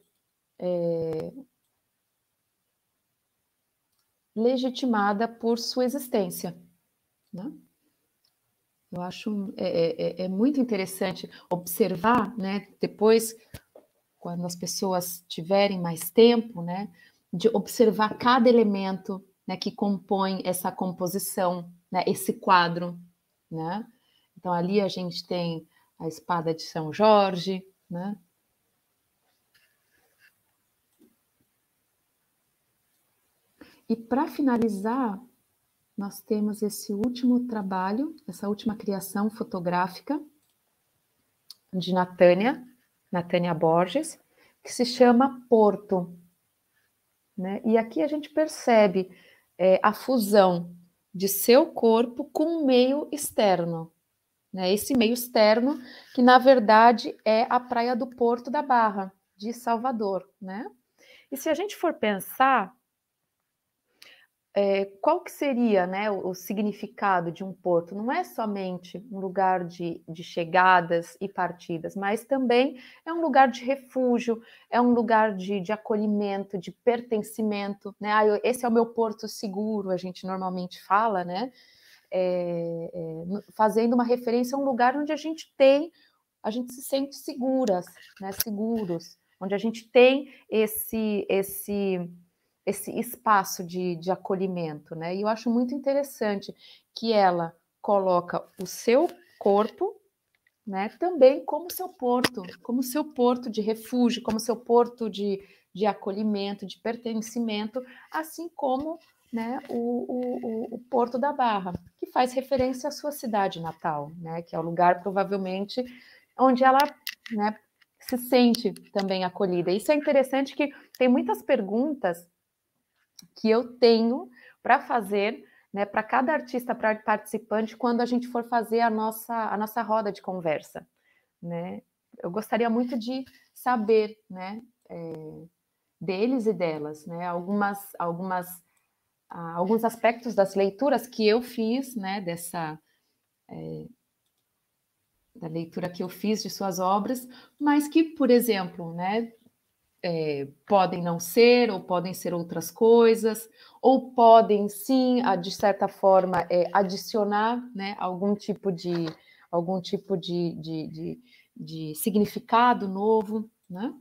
legitimada por sua existência, né? Eu acho muito interessante observar, né? Depois, quando as pessoas tiverem mais tempo, né? De observar cada elemento, né? Que compõe essa composição, né? Esse quadro, né? Então ali a gente tem a espada de São Jorge, né? E para finalizar, nós temos esse último trabalho, essa última criação fotográfica de Natânia Borges, que se chama Porto, né? E aqui a gente percebe a fusão de seu corpo com o meio externo, né? Esse meio externo que, na verdade, é a Praia do Porto da Barra, de Salvador, né? E se a gente for pensar, qual que seria, né, o significado de um porto? Não é somente um lugar de chegadas e partidas, mas também é um lugar de refúgio, é um lugar de acolhimento, de pertencimento, né? Esse é o meu porto seguro, a gente normalmente fala, né? Fazendo uma referência a um lugar onde a gente se sente seguras, né? Seguros, onde a gente tem esse espaço de acolhimento, né? E eu acho muito interessante que ela coloca o seu corpo, né, também como seu porto de refúgio, como seu porto de acolhimento, de pertencimento, assim como, né, o Porto da Barra, que faz referência à sua cidade natal, né, que é o lugar provavelmente onde ela, né, se sente também acolhida. Isso é interessante, que tem muitas perguntas que eu tenho para fazer, né, para cada artista participante quando a gente for fazer a nossa roda de conversa, né? Eu gostaria muito de saber, né, deles e delas, né, alguns aspectos das leituras que eu fiz, né, da leitura que eu fiz de suas obras, mas que, por exemplo, né, podem não ser, ou podem ser outras coisas, ou podem sim, de certa forma, adicionar, né, algum tipo de significado novo, né?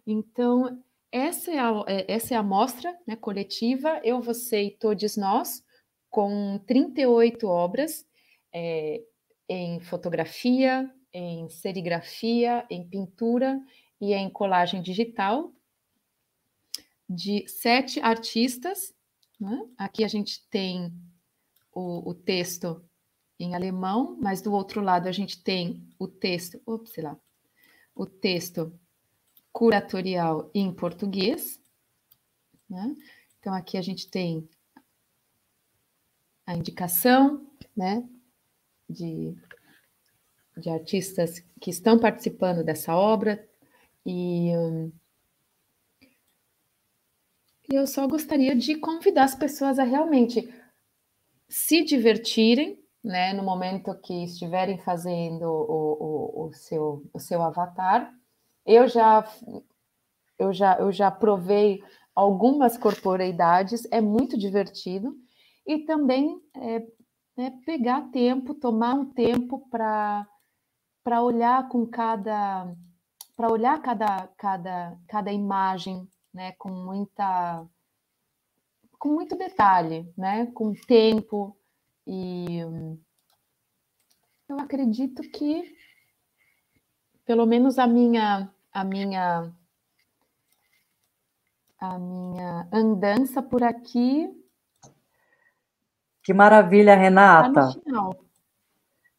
Então, essa é a mostra, né, coletiva, Eu, Você e Todes Nós, com 38 obras, em fotografia, em serigrafia, em pintura e em colagem digital, de 7 artistas, né? Aqui a gente tem o texto em alemão, mas do outro lado a gente tem o texto curatorial em português, né? Então aqui a gente tem a indicação, né, de artistas que estão participando dessa obra, e eu só gostaria de convidar as pessoas a realmente se divertirem, né, no momento que estiverem fazendo o seu avatar. Eu já provei algumas corporeidades, é muito divertido, e também pegar tempo, tomar um tempo para olhar cada imagem, né, com muito detalhe, né, com tempo. E eu acredito que, pelo menos a minha andança por aqui Que maravilha, está no Renata. final.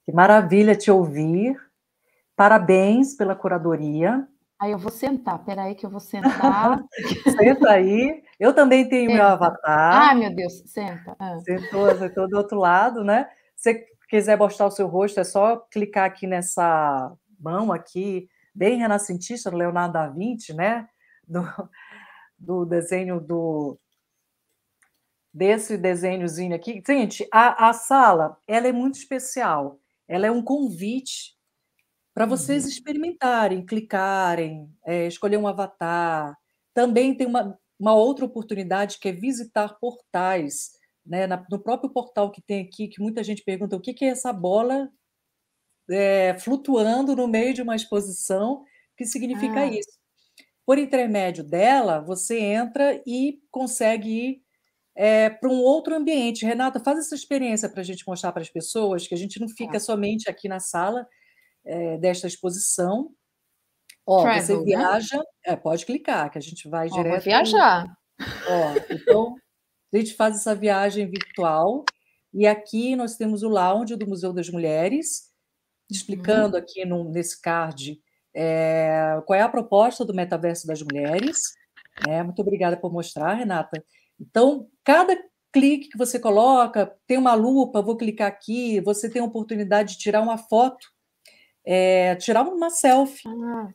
Que maravilha te ouvir. Parabéns pela curadoria. Aí eu vou sentar, peraí que eu vou sentar. Senta aí. Eu também tenho meu Senta. avatar. Ai, meu Deus, senta. Sentou do outro lado, né? Você quiser mostrar o seu rosto, é só clicar aqui nessa mão aqui, bem renascentista, do Leonardo da Vinci, né? Do desenho desse desenhozinho aqui. Gente, a sala, ela é muito especial. Ela é um convite para vocês experimentarem, clicarem, escolher um avatar. Também tem uma outra oportunidade que é visitar portais, né? No próprio portal que tem aqui, que muita gente pergunta o que é essa bola flutuando no meio de uma exposição, o que significa isso? Por intermédio dela, você entra e consegue ir para um outro ambiente. Renata, faz essa experiência para a gente mostrar para as pessoas, que a gente não fica somente aqui na sala desta exposição. Ó, você Travel, né? viaja, pode clicar, que a gente vai Ó, vou direto. viajar. Ó, então, a gente faz essa viagem virtual, e aqui nós temos o lounge do Museu das Mulheres, explicando aqui nesse card qual é a proposta do Metaverso das Mulheres. Né? Muito obrigada por mostrar, Renata. Então, cada clique que você coloca, tem uma lupa, vou clicar aqui, você tem a oportunidade de tirar uma foto, tirar uma selfie,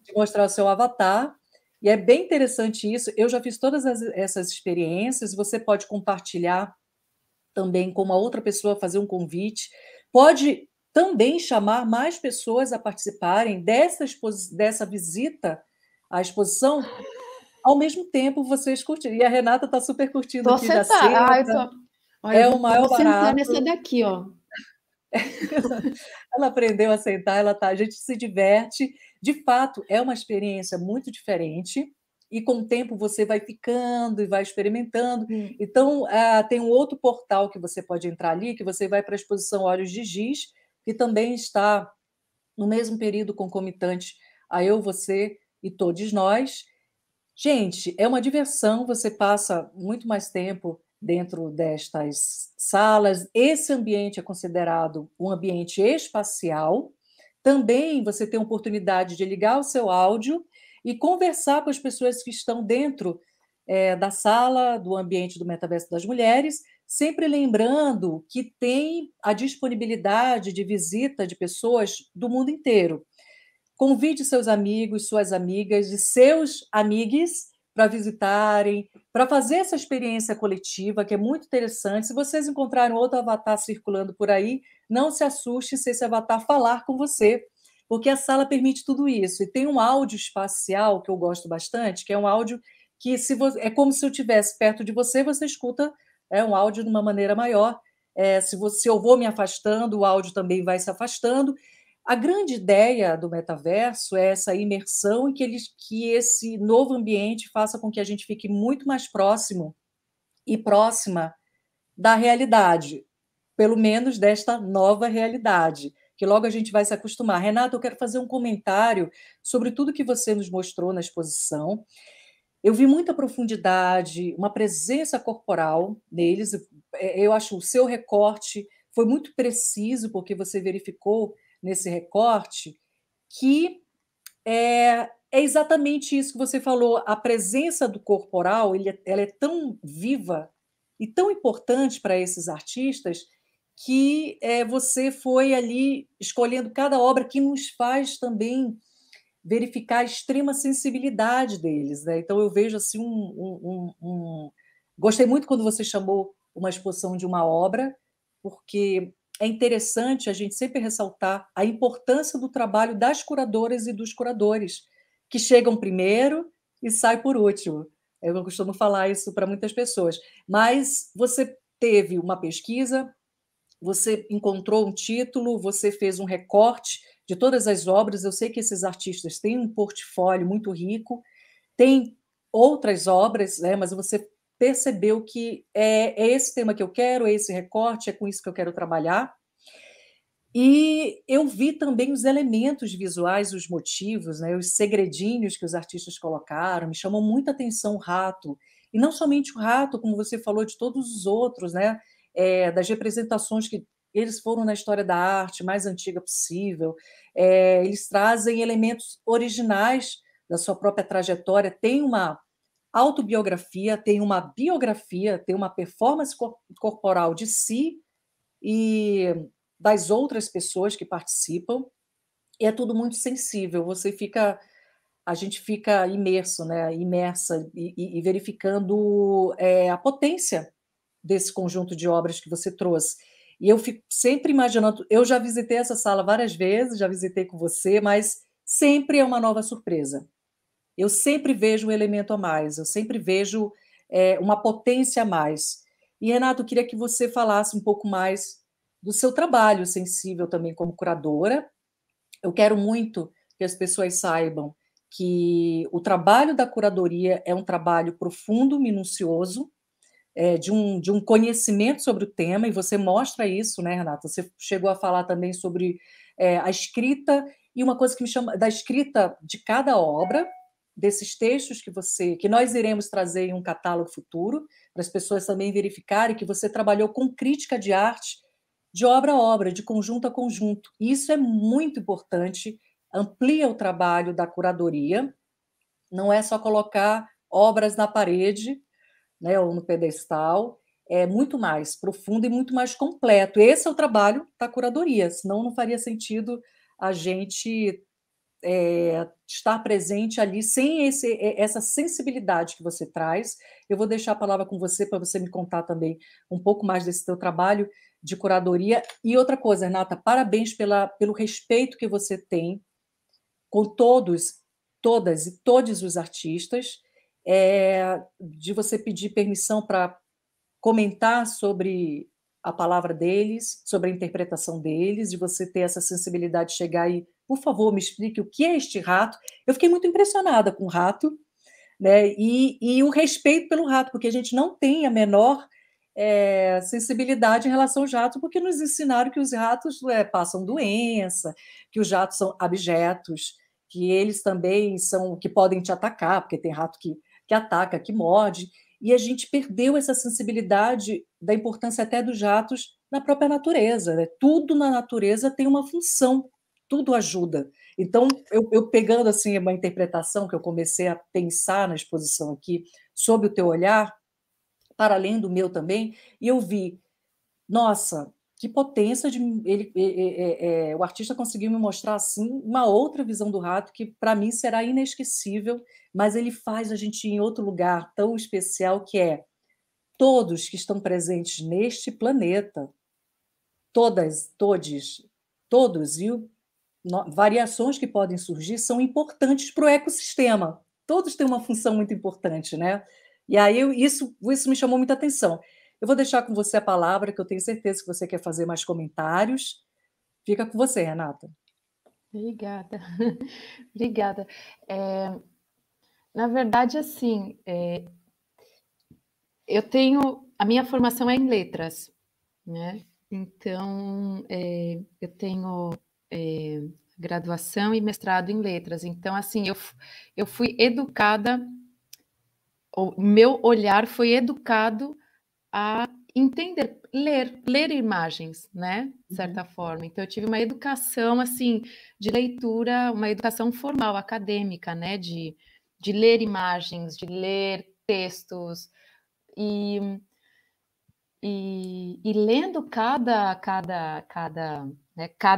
de mostrar o seu avatar, e é bem interessante isso. Eu já fiz todas essas experiências, você pode compartilhar também com uma outra pessoa, fazer um convite, pode também chamar mais pessoas a participarem dessa visita à exposição, ao mesmo tempo vocês curtirem. E a Renata está super curtindo Tô aqui, já sentada. Ah, eu senta, tô. Olha, é eu o vou maior sentar barato. nessa daqui, ó. Ela aprendeu a sentar, a gente se diverte. De fato, é uma experiência muito diferente, e com o tempo você vai ficando e vai experimentando. Então, tem um outro portal que você pode entrar ali, que você vai para a exposição Olhos de Giz, que também está no mesmo período concomitante a Eu, Você e Todos Nós. Gente, é uma diversão, você passa muito mais tempo dentro destas salas. Esse ambiente é considerado um ambiente espacial. Também você tem a oportunidade de ligar o seu áudio e conversar com as pessoas que estão dentro da sala, do ambiente do Metaverso das Mulheres, sempre lembrando que tem a disponibilidade de visita de pessoas do mundo inteiro. Convide seus amigos, suas amigas e seus amigos para visitarem, para fazer essa experiência coletiva, que é muito interessante. Se vocês encontrarem outro avatar circulando por aí, não se assuste se esse avatar falar com você, porque a sala permite tudo isso. E tem um áudio espacial que eu gosto bastante, que é um áudio que é como se eu estivesse perto de você, você escuta um áudio de uma maneira maior. Se eu vou me afastando, o áudio também vai se afastando. A grande ideia do metaverso é essa imersão e que esse novo ambiente faça com que a gente fique muito mais próximo e próxima da realidade, pelo menos desta nova realidade, que logo a gente vai se acostumar. Renata, eu quero fazer um comentário sobre tudo que você nos mostrou na exposição. Eu vi muita profundidade, uma presença corporal neles. Eu acho o seu recorte foi muito preciso, porque você verificou nesse recorte que é exatamente isso que você falou. A presença do corporal ela é tão viva e tão importante para esses artistas que você foi ali escolhendo cada obra que nos faz também verificar a extrema sensibilidade deles, né? Então eu vejo assim gostei muito quando você chamou uma exposição de uma obra, porque é interessante a gente sempre ressaltar a importância do trabalho das curadoras e dos curadores, que chegam primeiro e saem por último. Eu costumo falar isso para muitas pessoas. Mas você teve uma pesquisa, você encontrou um título, você fez um recorte de todas as obras. Eu sei que esses artistas têm um portfólio muito rico, tem outras obras, né, mas você percebeu que é esse tema que eu quero, é esse recorte, é com isso que eu quero trabalhar. E eu vi também os elementos visuais, os motivos, né, os segredinhos que os artistas colocaram, me chamou muita atenção o rato. E não somente o rato, como você falou, de todos os outros, né, das representações que eles foram na história da arte mais antiga possível. Eles trazem elementos originais da sua própria trajetória, tem uma autobiografia, tem uma biografia, tem uma performance corporal de si, e das outras pessoas que participam, e é tudo muito sensível, a gente fica imerso, né, imersa e verificando a potência desse conjunto de obras que você trouxe. E eu fico sempre imaginando, eu já visitei essa sala várias vezes, já visitei com você, mas sempre é uma nova surpresa. Eu sempre vejo um elemento a mais, eu sempre vejo uma potência a mais. E, Renato, eu queria que você falasse um pouco mais do seu trabalho sensível também como curadora. Eu quero muito que as pessoas saibam que o trabalho da curadoria é um trabalho profundo, minucioso, de um conhecimento sobre o tema, e você mostra isso, né, Renata? Você chegou a falar também sobre a escrita, e uma coisa que me chama da escrita de cada obra, desses textos que nós iremos trazer em um catálogo futuro, para as pessoas também verificarem que você trabalhou com crítica de arte, de obra a obra, de conjunto a conjunto. E isso é muito importante, amplia o trabalho da curadoria, não é só colocar obras na parede, né, ou no pedestal, é muito mais profundo e muito mais completo. Esse é o trabalho da curadoria, senão não faria sentido a gente estar presente ali sem essa sensibilidade que você traz. Eu vou deixar a palavra com você para você me contar também um pouco mais desse teu trabalho de curadoria. E outra coisa, Renata, parabéns pelo respeito que você tem com todos, todas e todos os artistas, de você pedir permissão para comentar sobre a palavra deles, sobre a interpretação deles, de você ter essa sensibilidade de chegar e, por favor, me explique o que é este rato. Eu fiquei muito impressionada com o rato, né? E o respeito pelo rato, porque a gente não tem a menor sensibilidade em relação aos ratos, porque nos ensinaram que os ratos passam doença, que os ratos são abjetos, que eles também são, que podem te atacar, porque tem rato que ataca, que morde, e a gente perdeu essa sensibilidade da importância até dos ratos na própria natureza, né? Tudo na natureza tem uma função, tudo ajuda. Então, eu pegando assim uma interpretação que eu comecei a pensar na exposição aqui, sob o teu olhar, para além do meu também, e eu vi, nossa, que potência de o artista conseguiu me mostrar assim uma outra visão do rato que para mim será inesquecível, mas ele faz a gente ir em outro lugar tão especial que é todos que estão presentes neste planeta, todas, todos, viu? Variações que podem surgir são importantes para o ecossistema. Todos têm uma função muito importante, né? E aí isso me chamou muita atenção. Eu vou deixar com você a palavra, que eu tenho certeza que você quer fazer mais comentários. Fica com você, Renata. Obrigada, obrigada. Na verdade, assim, eu tenho, a minha formação é em letras, né? Então, eu tenho graduação e mestrado em letras. Então, assim, eu fui educada, o meu olhar foi educado a entender, ler imagens, né? De certa forma. Então, eu tive uma educação, assim, de leitura, uma educação formal, acadêmica, né? De ler imagens, de ler textos, e lendo cada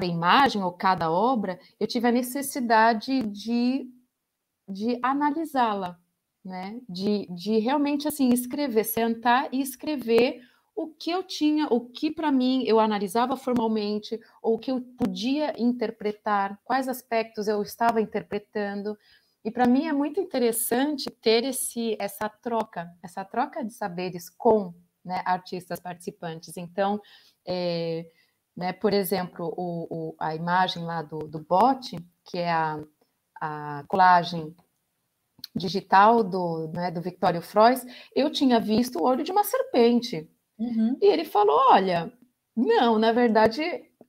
imagem ou cada obra, eu tive a necessidade de analisá-la, né? De realmente assim escrever, sentar e escrever o que eu tinha, o que para mim eu analisava formalmente, ou o que eu podia interpretar, quais aspectos eu estava interpretando. E para mim é muito interessante ter essa troca de saberes com, né, artistas participantes. Então, né, por exemplo, a imagem lá do bote, que é a colagem digital né, do Victório Frois, eu tinha visto o olho de uma serpente. Uhum. E ele falou, olha, não, na verdade,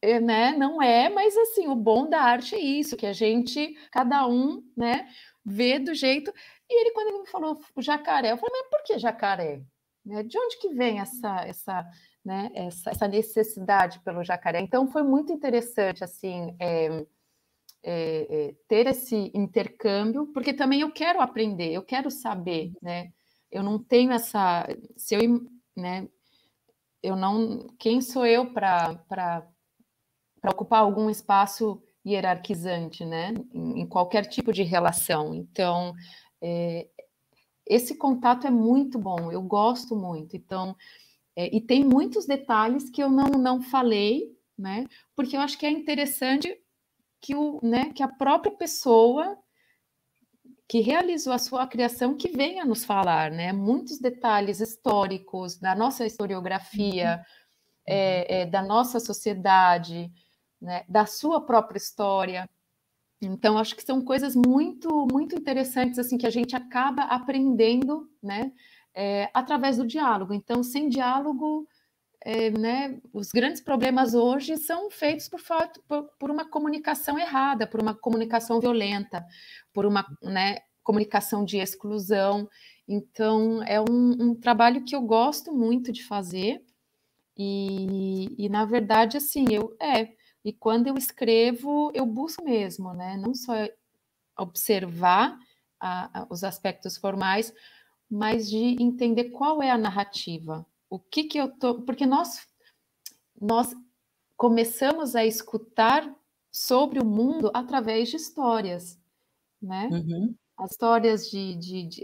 né, não é, mas assim, o bom da arte é isso, que a gente, cada um, né, vê do jeito. E ele, quando ele me falou o jacaré, eu falei, mas por que jacaré? Né, de onde que vem né, essa necessidade pelo jacaré? Então, foi muito interessante, assim, ter esse intercâmbio, porque também eu quero aprender, eu quero saber, né? Eu não tenho essa, se eu, né? Eu não, quem sou eu para para ocupar algum espaço hierarquizante, né? Em qualquer tipo de relação. Então, esse contato é muito bom, eu gosto muito. Então, e tem muitos detalhes que eu não falei, né? Porque eu acho que é interessante que a própria pessoa que realizou a sua criação que venha nos falar, né? Muitos detalhes históricos da nossa historiografia, da nossa sociedade, né? Da sua própria história. Então, acho que são coisas muito, muito interessantes, assim, que a gente acaba aprendendo, né? Através do diálogo. Então, sem diálogo, né, os grandes problemas hoje são feitos por uma comunicação errada, por uma comunicação violenta, por uma, né, comunicação de exclusão. Então, é um trabalho que eu gosto muito de fazer na verdade, assim, e quando eu escrevo, eu busco mesmo, né, não só observar os aspectos formais, mas de entender qual é a narrativa, o que eu tô, porque nós começamos a escutar sobre o mundo através de histórias, né? Uhum. As histórias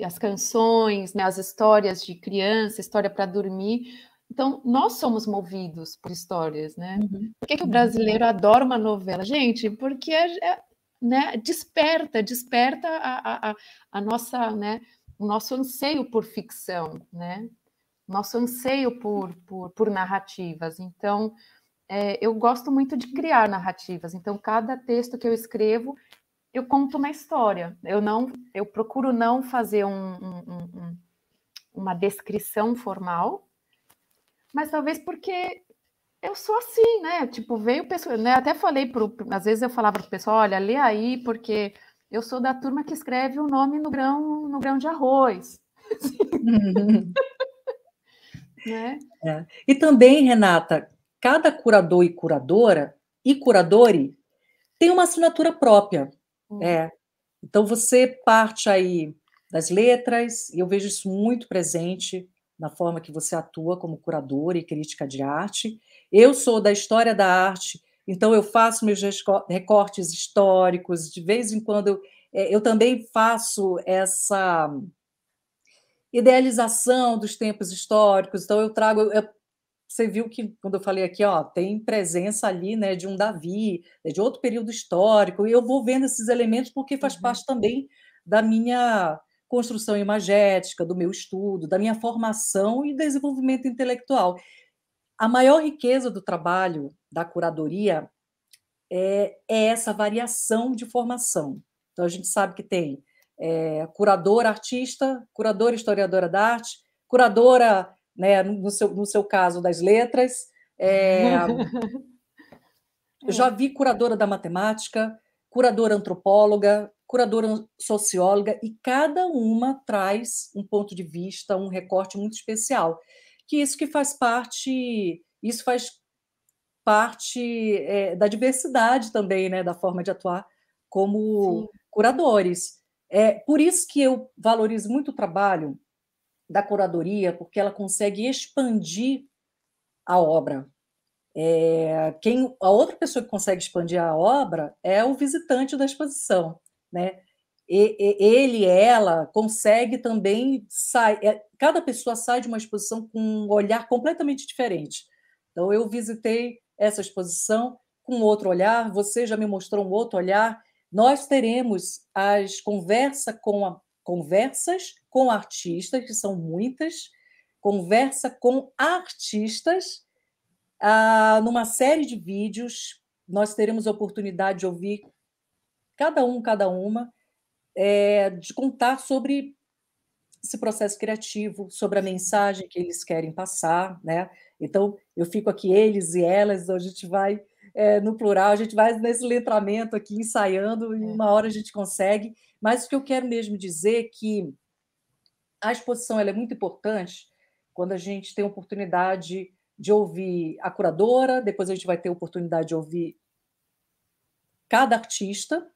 as canções, né? As histórias de criança, história para dormir. Então, nós somos movidos por histórias, né? Uhum. Por que o Uhum. brasileiro adora uma novela? Gente, porque né, desperta a nossa, né, o nosso anseio por ficção, né? Nosso anseio por narrativas. Então, eu gosto muito de criar narrativas. Então, cada texto que eu escrevo, eu conto uma história. Eu procuro não fazer uma descrição formal, mas talvez porque eu sou assim, né? Tipo, veio pessoa, né? Até falei às vezes eu falava pro pessoal, olha, lê aí, porque eu sou da turma que escreve o nome no grão de arroz, Uhum. né? E também, Renata, cada curador e curadora e curadore tem uma assinatura própria. Hum. É. Então, você parte aí das letras, e eu vejo isso muito presente na forma que você atua como curadora e crítica de arte. Eu sou da história da arte, então eu faço meus recortes históricos, de vez em quando eu também faço essa idealização dos tempos históricos, então eu trago. Você viu que, quando eu falei aqui, ó, tem presença ali, né, de um Davi, de outro período histórico, e eu vou vendo esses elementos porque faz Uhum. parte também da minha construção imagética, do meu estudo, da minha formação e desenvolvimento intelectual. A maior riqueza do trabalho da curadoria é essa variação de formação. Então, a gente sabe que tem curadora artista, curadora historiadora da arte, curadora, né, no seu caso, das letras. Eu já vi curadora da matemática, curadora antropóloga, curadora socióloga, e cada uma traz um ponto de vista, um recorte muito especial. Que isso que faz parte, isso faz parte da diversidade também, né, da forma de atuar como Sim. curadores. Por isso que eu valorizo muito o trabalho da curadoria, porque ela consegue expandir a obra. A outra pessoa que consegue expandir a obra é o visitante da exposição, né? Ele, ela consegue também cada pessoa sai de uma exposição com um olhar completamente diferente. Então, eu visitei essa exposição com outro olhar, você já me mostrou um outro olhar. Nós teremos as conversas com artistas, que são muitas, conversa com artistas. Numa série de vídeos, nós teremos a oportunidade de ouvir cada uma, de contar sobre esse processo criativo, sobre a mensagem que eles querem passar, né? Então, eu fico aqui, eles e elas, a gente vai, no plural, a gente vai nesse letramento aqui, ensaiando, e uma hora a gente consegue. Mas o que eu quero mesmo dizer é que a exposição ela é muito importante quando a gente tem a oportunidade de ouvir a curadora, depois a gente vai ter a oportunidade de ouvir cada artista,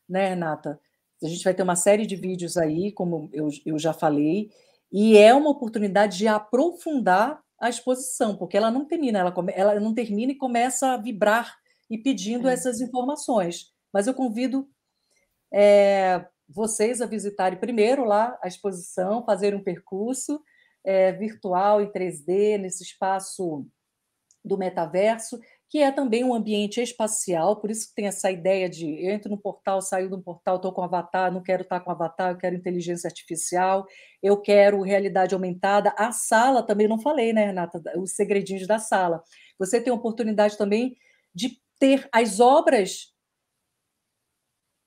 né, Renata? A gente vai ter uma série de vídeos aí, como eu já falei, e é uma oportunidade de aprofundar a exposição, porque ela não termina, ela não termina e começa a vibrar e pedindo É. essas informações. Mas eu convido vocês a visitarem primeiro lá a exposição, fazer um percurso virtual em 3D nesse espaço do metaverso, que é também um ambiente espacial, por isso que tem essa ideia de eu entro no portal, saio do portal, estou com avatar, não quero estar com avatar, eu quero inteligência artificial, eu quero realidade aumentada. A sala também, não falei, né, Renata, os segredinhos da sala. Você tem a oportunidade também de ter as obras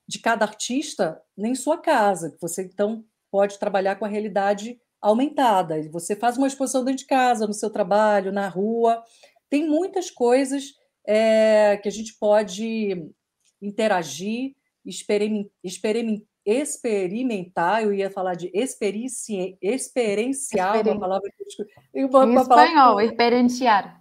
de cada artista em sua casa, que você então pode trabalhar com a realidade aumentada. Você faz uma exposição dentro de casa, no seu trabalho, na rua. Tem muitas coisas que a gente pode interagir, experimentar. Eu ia falar de experienciar, uma Experi... palavra que Em uma palavra espanhol, experienciar.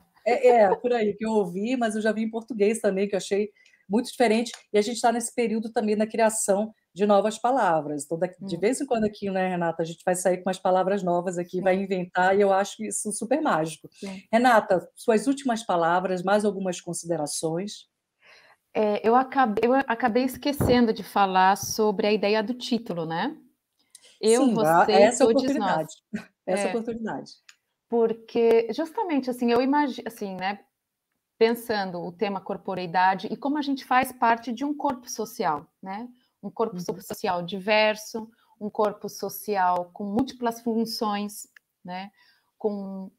por aí que eu ouvi, mas eu já vi em português também, que eu achei muito diferente, e a gente está nesse período também da criação de novas palavras. Então, de vez em quando aqui, né, Renata, a gente vai sair com umas palavras novas aqui, vai inventar, e eu acho isso super mágico. Sim. Renata, suas últimas palavras, mais algumas considerações? Eu acabei esquecendo de falar sobre a ideia do título, né? Eu, Sim, você e essa é a todos nós. oportunidade. Essa é a oportunidade. Porque, justamente, assim, eu imagino, assim, né? Pensando o tema corporeidade e como a gente faz parte de um corpo social, né? Um corpo social diverso, um corpo social com múltiplas funções, né? Com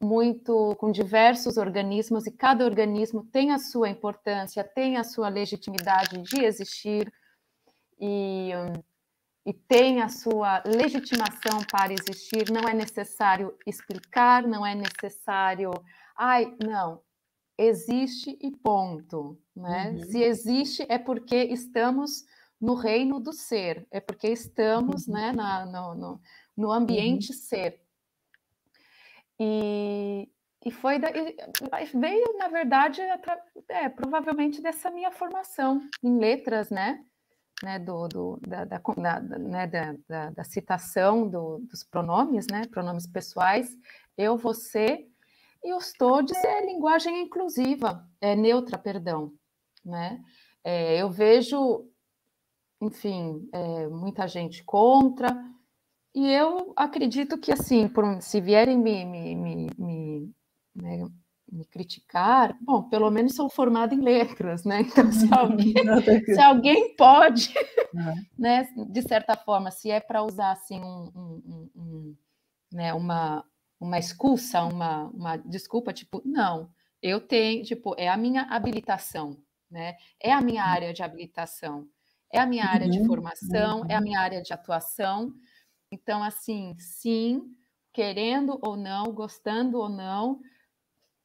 diversos organismos, e cada organismo tem a sua importância, tem a sua legitimidade de existir e tem a sua legitimação para existir. Não é necessário explicar, não é necessário, não, existe e ponto, né? Se existe é porque estamos no reino do ser, é porque estamos, né, no ambiente ser. E veio, na verdade, provavelmente dessa minha formação em letras, né? Da citação dos pronomes, né? Pronomes pessoais, eu, você. E os todes é linguagem inclusiva, neutra, perdão, né? Eu vejo, enfim, muita gente contra, e eu acredito que, assim, se vierem me criticar, bom, pelo menos sou formada em letras, né? Então, se alguém pode, né, de certa forma, se é para usar, assim, né, uma excusa, uma desculpa, tipo, não, eu tenho, tipo, é a minha habilitação, né? É a minha área de habilitação, é a minha área de formação, é a minha área de atuação. Então, assim, sim, querendo ou não, gostando ou não,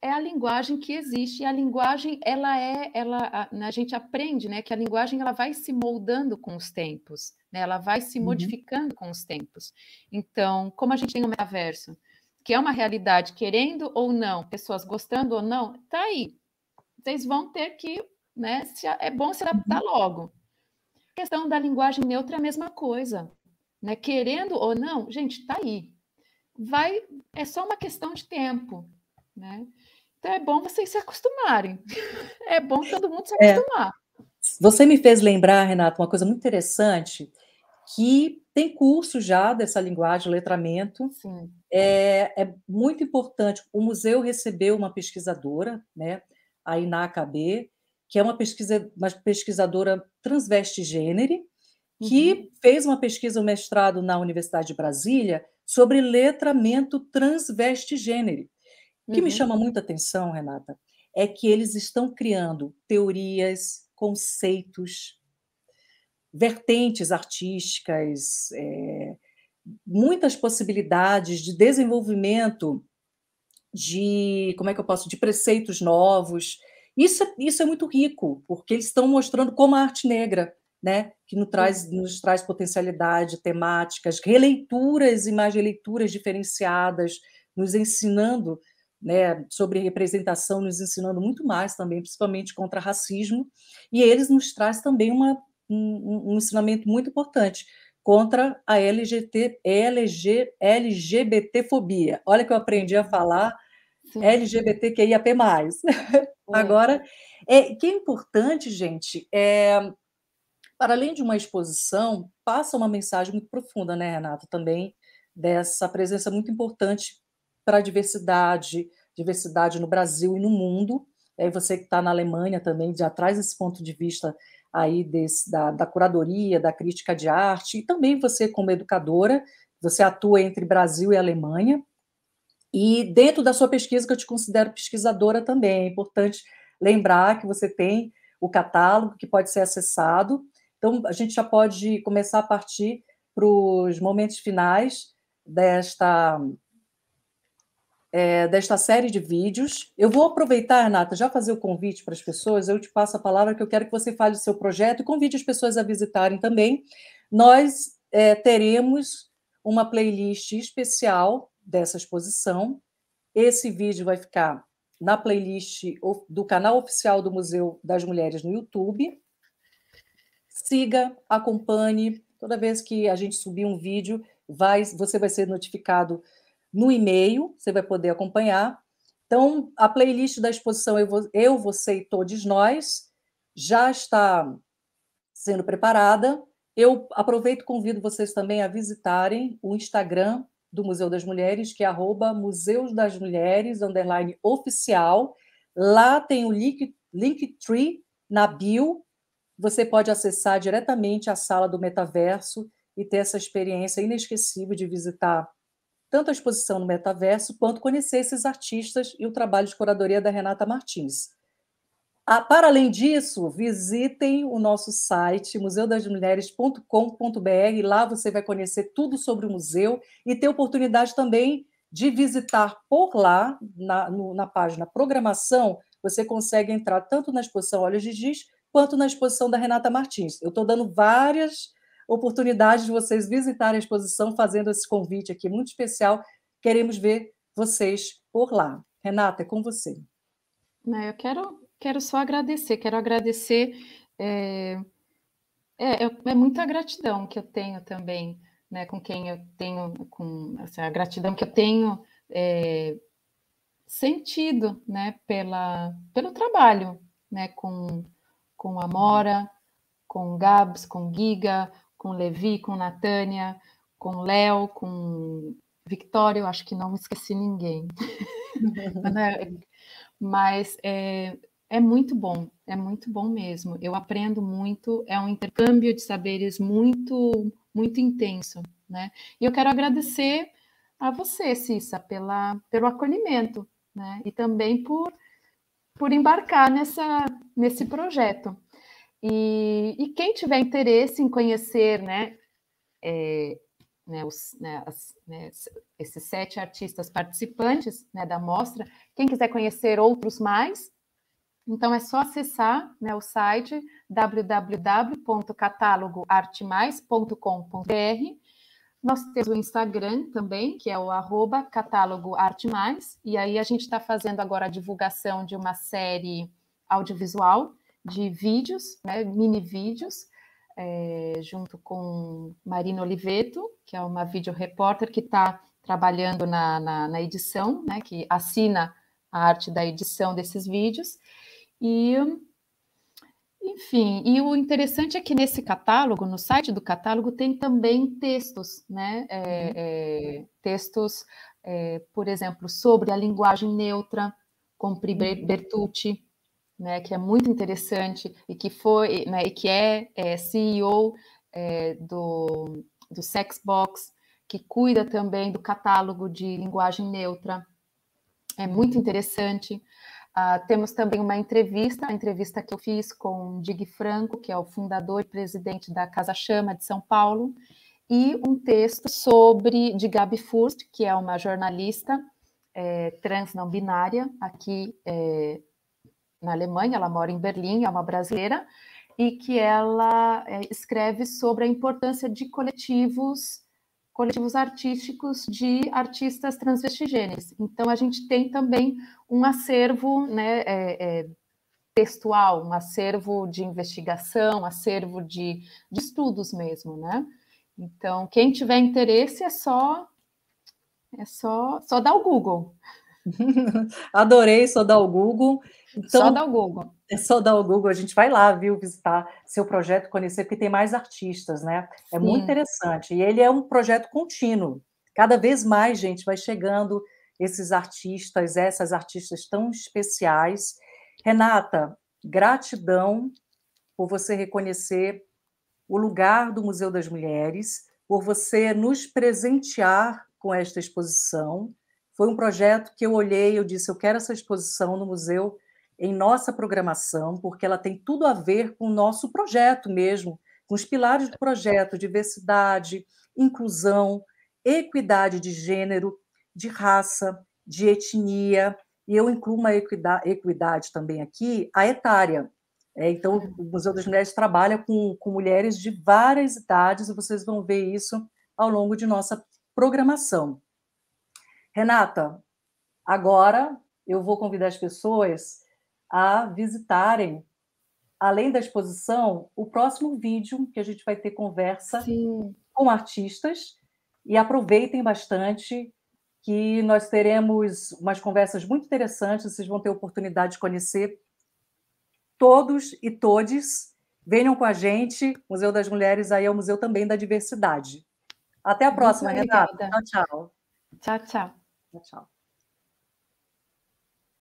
é a linguagem que existe, e a linguagem, a gente aprende, né, que a linguagem ela vai se moldando com os tempos, né? Ela vai se modificando com os tempos. Então, como a gente tem o metaverso, que é uma realidade, querendo ou não, pessoas gostando ou não, tá aí. Vocês vão ter que, né, é bom se adaptar logo. A questão da linguagem neutra é a mesma coisa, né? Querendo ou não, gente, tá aí. É só uma questão de tempo, né? Então é bom vocês se acostumarem. É bom todo mundo se acostumar. Você me fez lembrar, Renata, uma coisa muito interessante, que tem curso já dessa linguagem, letramento. Sim. É muito importante. O museu recebeu uma pesquisadora, né, a INACB, que é uma pesquisadora transvestigênero, que fez uma pesquisa, um mestrado na Universidade de Brasília, sobre letramento transvestigênero. O que me chama muita atenção, Renata, é que eles estão criando teorias, conceitos, vertentes artísticas, muitas possibilidades de desenvolvimento como é que eu posso, de preceitos novos. Isso é muito rico, porque eles estão mostrando como a arte negra, né, que nos traz potencialidade, temáticas, releituras e mais releituras diferenciadas, nos ensinando, né, sobre representação, nos ensinando muito mais também, principalmente contra racismo, e eles nos traz também um ensinamento muito importante contra a LGBTfobia. Olha que eu aprendi a falar LGBTQIAP+. Agora, que é importante, gente, para além de uma exposição, passa uma mensagem muito profunda, né, Renata, também, dessa presença muito importante para a diversidade no Brasil e no mundo. Aí você que está na Alemanha também já traz esse ponto de vista aí da curadoria, da crítica de arte, e também você como educadora, você atua entre Brasil e Alemanha, e dentro da sua pesquisa, que eu te considero pesquisadora também, é importante lembrar que você tem o catálogo que pode ser acessado. Então, a gente já pode começar a partir para os momentos finais desta série de vídeos. Eu vou aproveitar, Renata, já fazer o convite para as pessoas, eu te passo a palavra, que eu quero que você fale do seu projeto e convide as pessoas a visitarem também. Nós teremos uma playlist especial dessa exposição. Esse vídeo vai ficar na playlist do canal oficial do Museu das Mulheres no YouTube. Siga, acompanhe. Toda vez que a gente subir um vídeo, você vai ser notificado no e-mail, você vai poder acompanhar. Então, a playlist da exposição Eu, Você e Todes Nós já está sendo preparada. Eu aproveito e convido vocês também a visitarem o Instagram do Museu das Mulheres, que é @museusdasmulheres _oficial. Lá tem o Linktree na bio. Você pode acessar diretamente a sala do metaverso e ter essa experiência inesquecível de visitar tanto a exposição no metaverso, quanto conhecer esses artistas e o trabalho de curadoria da Renata Martins. Para além disso, visitem o nosso site, museudasmulheres.com.br. Lá você vai conhecer tudo sobre o museu e ter oportunidade também de visitar por lá, na página Programação, você consegue entrar tanto na exposição Olhos de Giz, quanto na exposição da Renata Martins. Eu estou dando várias oportunidades de vocês visitarem a exposição, fazendo esse convite aqui muito especial. Queremos ver vocês por lá. Renata, é com você. Eu quero só agradecer, é muita gratidão que eu tenho também, né, com quem eu tenho, a gratidão que eu tenho sentido, né, pelo trabalho, né, com a Amora, com o Gabs, com o Giga, com o Levi, com Natânia, com o Léo, com Victória, eu acho que não esqueci ninguém. Mas é muito bom mesmo. Eu aprendo muito, é um intercâmbio de saberes muito, muito intenso, né? E eu quero agradecer a você, Cissa, pelo acolhimento, né? E também por embarcar nesse projeto. E quem tiver interesse em conhecer, esses 7 artistas participantes, né, da mostra, quem quiser conhecer outros mais, então é só acessar, né, o site www.catalogoartemais.com.br. Nós temos o Instagram também, que é o @catalogoartemais, e aí a gente está fazendo agora a divulgação de uma série audiovisual de vídeos, né, mini vídeos, junto com Marina Oliveto, que é uma video repórter que está trabalhando na edição, né, que assina a arte da edição desses vídeos. E, enfim, e o interessante é que nesse catálogo, no site do catálogo, tem também textos, né? Textos, por exemplo, sobre a linguagem neutra, com Pri Bertucci, né, que é muito interessante e que foi, né, e que é CEO do Sexbox, que cuida também do catálogo de linguagem neutra. É muito interessante. Temos também uma entrevista, a entrevista que eu fiz com Dig Franco, que é o fundador e presidente da Casa Chama de São Paulo, e um texto de Gabi Furst, que é uma jornalista trans não binária aqui na Alemanha, ela mora em Berlim, é uma brasileira, e que ela escreve sobre a importância de coletivos artísticos de artistas transvestigêneres. Então, a gente tem também um acervo, né, textual, um acervo de investigação, um acervo de estudos mesmo, né? Então, quem tiver interesse é só dar o Google. Adorei, só dar o Google. Só Então, dá o Google. é só dar o Google, a gente vai lá, viu, visitar seu projeto, conhecer, porque tem mais artistas, né. É muito Sim. interessante. E ele é um projeto contínuo. Cada vez mais, gente, vai chegando esses artistas, essas artistas tão especiais. Renata, gratidão por você reconhecer o lugar do Museu das Mulheres, por você nos presentear com esta exposição. Foi um projeto que eu olhei, eu disse: eu quero essa exposição no museu em nossa programação, porque ela tem tudo a ver com o nosso projeto mesmo, com os pilares do projeto: diversidade, inclusão, equidade de gênero, de raça, de etnia, e eu incluo uma equidade também aqui, a etária. Então, o Museu das Mulheres trabalha com mulheres de várias idades, e vocês vão ver isso ao longo de nossa programação. Renata, agora eu vou convidar as pessoas a visitarem, além da exposição, o próximo vídeo, que a gente vai ter conversa Sim. com artistas, e aproveitem bastante, que nós teremos umas conversas muito interessantes, vocês vão ter oportunidade de conhecer todos e todes. Venham com a gente, Museu das Mulheres aí é o museu também da diversidade. Até a Muito próxima, Renata. obrigada. Tchau, tchau. Tchau, tchau. Tchau, tchau.